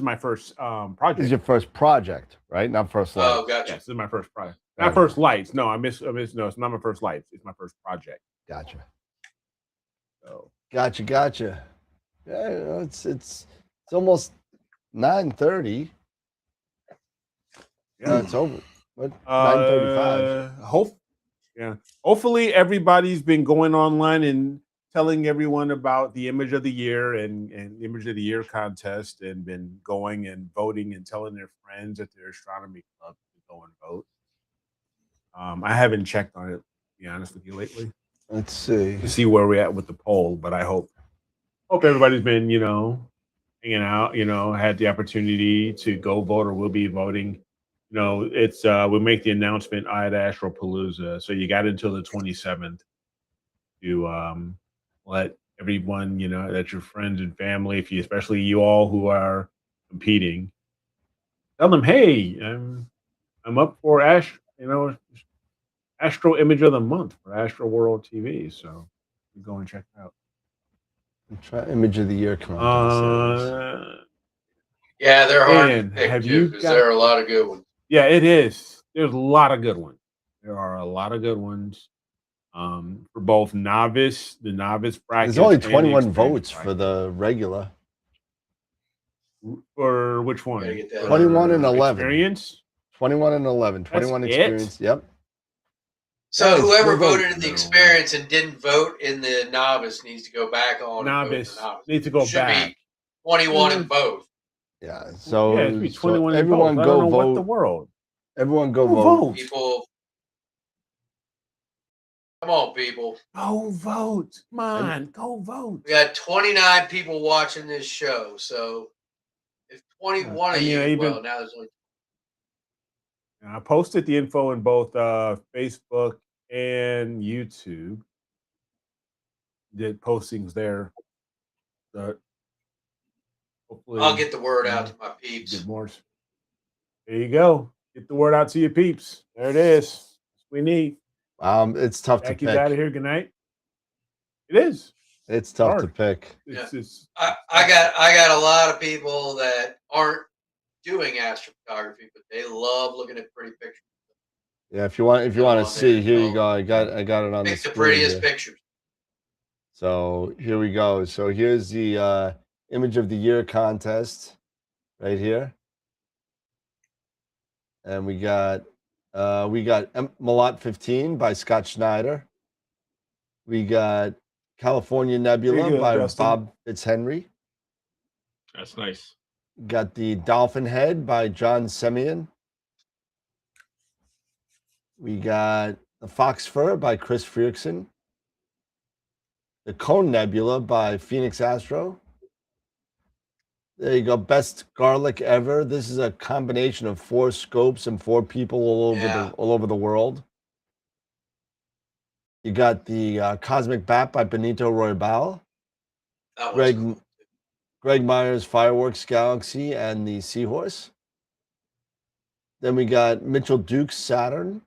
is your first project, right? Not first light. Oh, gotcha. Yes, this is my first project. Not first lights. No, I miss. No, it's not my first lights. It's my first project. Gotcha. So. Gotcha. Yeah, it's almost 9:30. Yeah, it's over. What? 9:35. Hopefully everybody's been going online and telling everyone about the image of the year and image of the year contest, and been going and voting and telling their friends at their astronomy club to go and vote. I haven't checked on it, to be honest with you, lately. Let's see. To see where we're at with the poll, but I hope everybody's been, hanging out, had the opportunity to go vote or will be voting. It's we'll make the announcement at Astropalooza. So you got until the 27th to let everyone, that your friends and family, especially you all who are competing, tell them, hey, I'm up for Astro Image of the Month for AstroWorld TV. So you go and check it out. Try Image of the Year. Come on. Yeah, they're hard to And pick have too, you because got- there are a lot of good ones. Yeah, it is. There's a lot of good ones. There are a lot of good ones. For both the novice bracket. There's only 21 votes for the regular. For which one? Gotta get that. 21 and 11. Experience? 21 and 11. 21 That's experience. it? Yep. So Guys, whoever go vote. voted in the experience and didn't vote in the novice needs to go back on. Novice And vote in the novice. needs to go Should back. be 21 in both. Yeah. So, Yeah, it should be 21 so in everyone both. I don't go know vote. what the world. Everyone go Go vote. vote. People, come on, people. Go vote. Come on, go vote. We got 29 people watching this show. So if 21 of you, well, now there's only. I posted the info in both Facebook and YouTube. Did postings there. So hopefully, I'll get the word out to my peeps. Get more. There you go. Get the word out to your peeps. There it is. That's what we need. It's tough Jackie's to pick. out of here. Good night. It is. It's tough hard to pick. It's I got a lot of people that aren't doing astrophotography, but they love looking at pretty pictures. Yeah, if you want to see, here you go. I got it on the Pick the screen prettiest here. pictures. So here we go. So here's the Image of the Year contest right here. And we got Mallat 15 by Scott Schneider. We got California Nebula good, by Justin. Bob Fitzhenry. That's nice. Got the Dolphin Head by John Semyon. We got the Fox Fur by Chris Frierickson. The Cone Nebula by Phoenix Astro. There you go. Best garlic ever. This is a combination of 4 scopes and 4 people all over the world. You got the Cosmic Bat by Benito Roybal. Greg Myers' Fireworks Galaxy and the Seahorse. Then we got Mitchell Duke's Saturn.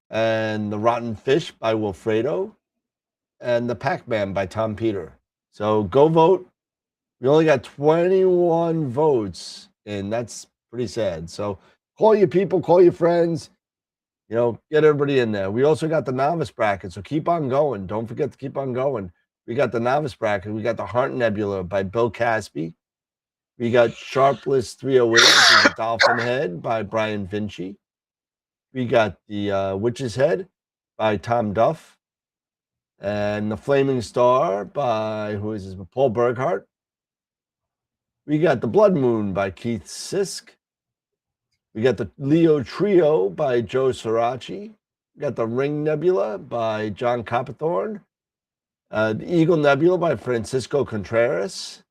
And the Rotten Fish by Wilfredo. And the Pac-Man by Tom Peter. So go vote. We only got 21 votes, and that's pretty sad. So call your people, call your friends, get everybody in there. We also got the novice bracket, so keep on going. Don't forget to keep on going. We got the novice bracket. We got the Heart Nebula by Bill Caspi. We got Sharpless 308, which is a Dolphin Head by Brian Vinci. We got the Witch's Head by Tom Duff. And the Flaming Star by, Paul Berghardt. We got the Blood Moon by Keith Sisk. We got the Leo Trio by Joe Sirachi. We got the Ring Nebula by John Copperthorne. The Eagle Nebula by Francisco Contreras.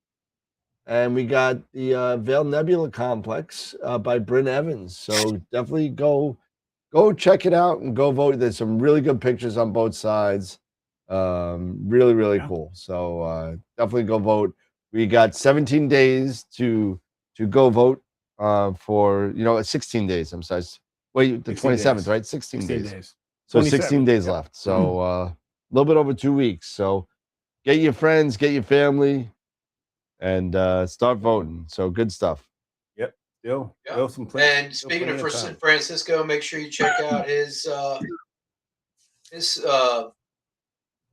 And we got the Veil Nebula Complex by Bryn Evans. So definitely go check it out and go vote. There's some really good pictures on both sides. Really, really cool. So definitely go vote. We got 17 days to go vote for 16 days. I'm sorry. Wait, the 27th, days. right? 16 days. So 27, 16 days left. So a little bit over 2 weeks. So get your friends, get your family, and start voting. So good stuff. Yep. Still some And speaking of Francisco, make sure you check out his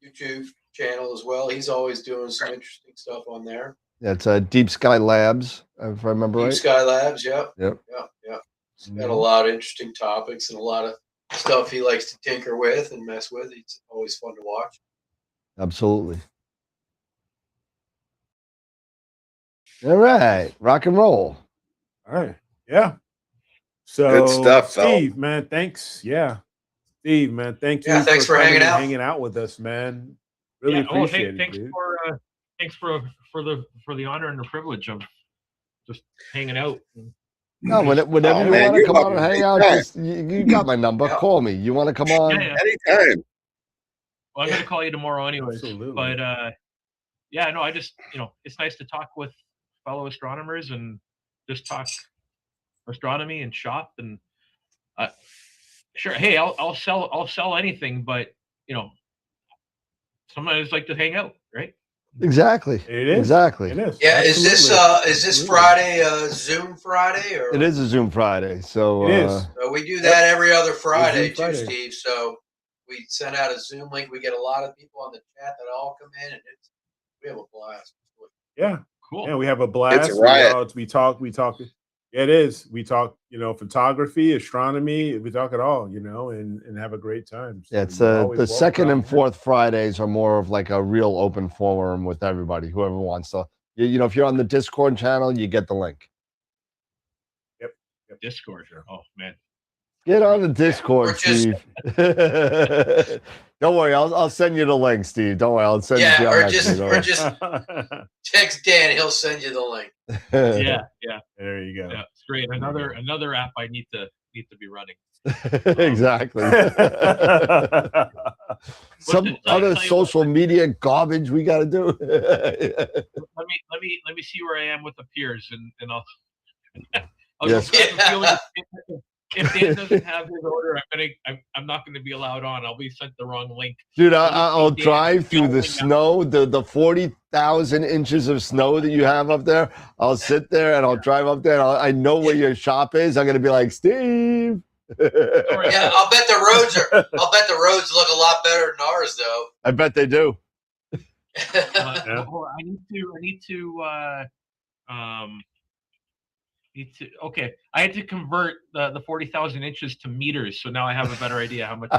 YouTube channel as well. He's always doing some interesting stuff on there. Yeah, it's Deep Sky Labs, if I remember right. Deep Sky Labs, yep. Yep. He's got a lot of interesting topics and a lot of stuff he likes to tinker with and mess with. It's always fun to watch. Absolutely. All right, rock and roll. All right, yeah. So good stuff, Steve, man. Thanks. Yeah, Steve, man. Thank you. Yeah, thanks for hanging out with us, man. Really appreciate it. Thanks for the honor and the privilege of just hanging out. No, whenever you want to come on and hang out, just you got my number. Call me. You want to come on? Yeah. Anytime. Well, I'm going to call you tomorrow anyways. Absolutely. But I just it's nice to talk with fellow astronomers and just talk astronomy and shop, and Sure. Hey, I'll sell anything, but sometimes like to hang out, right? Exactly. It is. Exactly. It is. Yeah, Absolutely. is this Friday Zoom Friday or It is a Zoom Friday, so It is. we do that every other Friday Zoom Friday. too, Steve. So we send out a Zoom link. We get a lot of people on the chat that all come in, and we have a blast. Yeah. Cool. Yeah, we have a blast. It's a riot. We talk. Yeah, it is. We talk, photography, astronomy. We talk it all, and have a great time. So yeah, it's you're always the welcome second out and here. fourth Fridays are more of like a real open forum with everybody, whoever wants to. If you're on the Discord channel, you get the link. Yep. Discord. Oh man. Get on the Discord, We're just- Steve. Don't worry, I'll send you the link, Steve. Don't worry, I'll send it to you. Yeah, on or Messenger, just don't text Dan. He'll send you the link. worry. Yeah. There you go. Yeah. It's great. Another app I need to be running. Exactly. Some other social media garbage we got to do. Let me see where I am with the peers, and I'll. Yes. If Dan doesn't have his order, I'm not going to be allowed on. I'll be sent the wrong link. Dude, I'll drive through the snow, the 40,000 inches of snow that you have up there. I'll sit there and I'll drive up there. And I know where your shop is. I'm going to be like, Steve. Yeah, I'll bet the roads look a lot better than ours, though. I bet they do. Okay, I had to convert the 40,000 inches to meters, so now I have a better idea how much.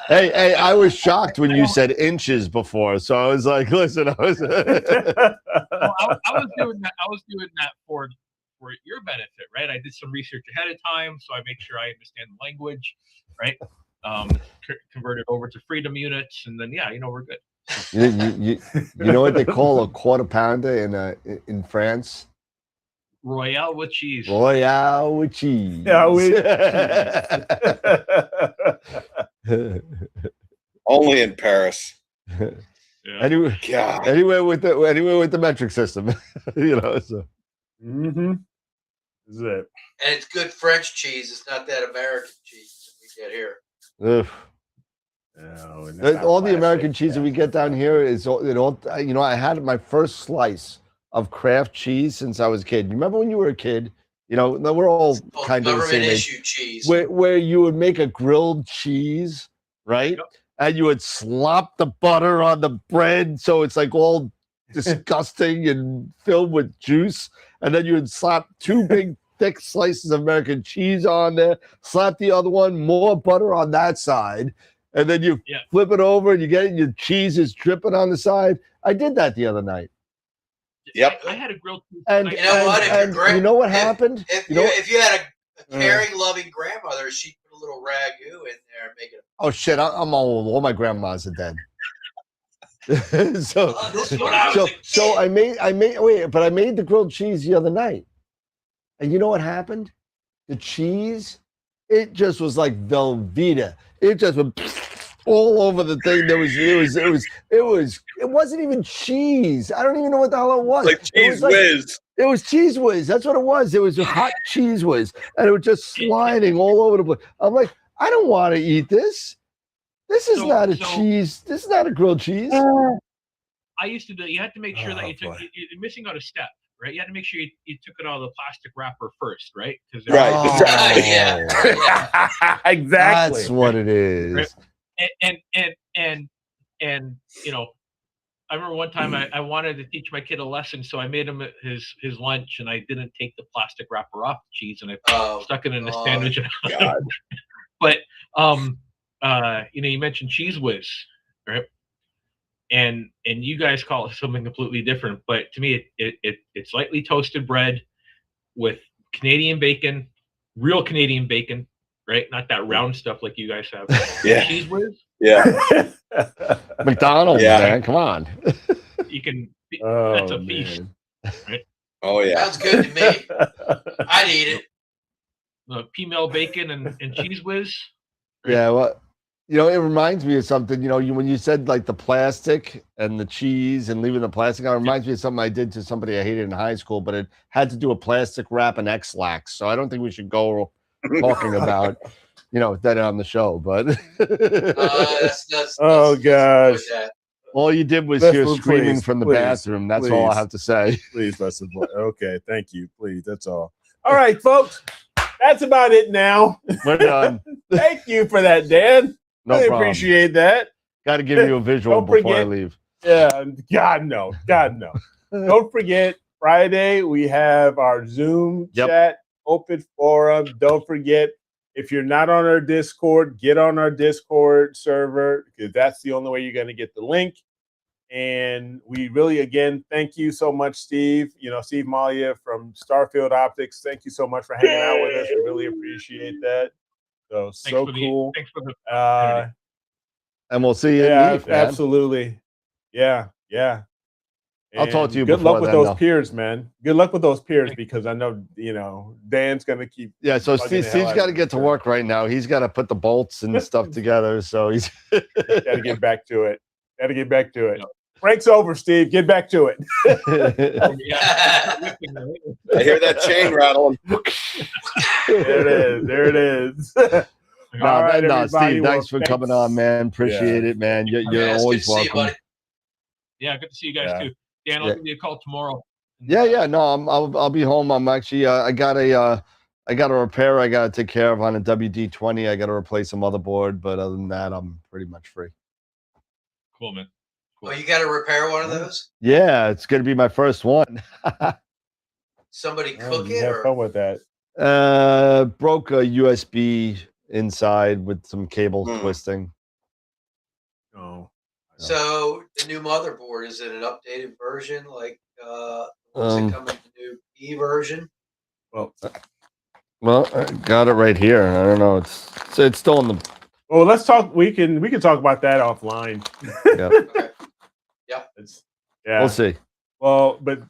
Hey, I was shocked when you said inches before, so I was like, listen, I was doing that. I was doing that for your benefit, right? I did some research ahead of time, so I make sure I understand the language, right? Convert it over to freedom units, and then we're good. You know what they call a quarter pounder in France? Royale with cheese. Royale with cheese. Yeah, Only in Paris. Yeah. Anywhere with the metric system, So. Mm-hmm. This is it. And it's good French cheese. It's not that American cheese that we get here. Ugh. No, All the American cheese that we get down here is I had my first slice of Kraft cheese since I was a kid. You remember when you were a kid? We're all kind of the same government age. issue cheese. Where you would make a grilled cheese, right? Yep. And you would slop the butter on the bread, so it's like all disgusting and filled with juice. And then you would slap two big thick slices of American cheese on there, slap the other one, more butter on that side. And then you flip it over and you get it, and your cheese is dripping on the side. I did that the other night. Yep. I had a grilled cheese. And You know what? you know what happened? If you had a caring, loving grandmother, she'd put a little ragu in there and make it. Oh shit! I'm old. All my grandmas are dead. So I made the grilled cheese the other night, and you know what happened? The cheese, it just was like Velveeta. It just went all over the thing. It wasn't even cheese. I don't even know what the hell it was. Like cheese whiz. It was cheese whiz. That's what it was. It was a hot cheese whiz, and it was just sliding all over the place. I'm like, I don't want to eat this. This is not a cheese. This is not a grilled cheese. I used to do. You had to make sure that you're missing out a step, right? You had to make sure you took it out of the plastic wrapper first, right? Right. Yeah. Exactly. That's what it is. Right? And I remember one time I wanted to teach my kid a lesson, so I made him his lunch, and I didn't take the plastic wrapper off the cheese, and I stuck it in a sandwich. But you mentioned cheese whiz, right? And you guys call it something completely different, but to me, it's lightly toasted bread with Canadian bacon, real Canadian bacon, right? Not that round stuff like you guys have. Yeah. Cheese whiz. Yeah. McDonald's, man, come on. You can. That's a feast, right? Oh yeah. Sounds good to me. I'd eat it. Female bacon and cheese whiz. Right? Yeah, You know, it reminds me of something. You know, when you said like the plastic and the cheese and leaving the plastic out, it reminds me of something I did to somebody I hated in high school, but it had to do a plastic wrap and X-Lax. So I don't think we should go talking about, you know, that on the show. But oh gosh, all you did was hear screaming from the bathroom. That's all I have to say. Please, let's avoid. Okay, thank you. Please, that's all. All right, folks, that's about it now. We're done. Thank you for that, Dan. No really problem. Appreciate that. Got to give you a visual before I leave. Yeah, God no. Don't forget, Friday we have our Zoom chat, open forum. Don't forget, if you're not on our Discord, get on our Discord server, because that's the only way you're going to get the link. And we really, again, thank you so much, Steve. You know, Steve Mallia from Starfield Optics. Thank you so much for hanging out with us. We really appreciate that. So cool. Thanks for the and we'll see you. Absolutely. Yeah. And I'll talk to you. Good luck with those peers, man. Good luck with those peers, because I know Dan's gonna keep. Yeah. So Steve's got to get to work right now. He's got to put the bolts and stuff together. So he's got to get back to it. Break's over, Steve. Get back to it. I hear that chain rattling. There it is. All right, Steve, thanks for coming on, man. Appreciate it, man. You're always welcome. Yeah, good to see you guys too. Dan, I'll give you a call tomorrow. Yeah. No, I'll be home. I'm actually I got a repair I got to take care of on a WD-20. I got to replace a motherboard, but other than that, I'm pretty much free. Cool, man. Cool. Oh, you got to repair one of those? Yeah, it's gonna be my first one. Somebody cook it? Have fun with that. Broke a USB inside with some cable twisting. Oh. So the new motherboard, is it an updated version, like what's it coming to new E version? Well, I got it right here. I don't know. It's still in the. Well, let's talk. We can talk about that offline. Yeah. Okay. Yeah. Yeah. We'll see. Well, but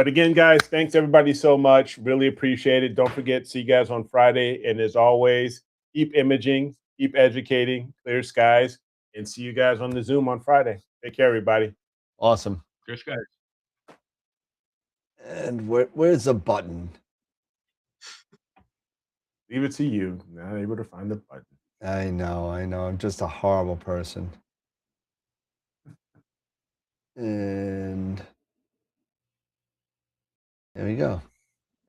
again, guys, thanks everybody so much. Really appreciate it. Don't forget, see you guys on Friday. And as always, keep imaging, keep educating, clear skies, and see you guys on the Zoom on Friday. Take care, everybody. Awesome. Clear skies. And where's the button? Leave it to you. Not able to find the button. I know. I'm just a horrible person. And there we go.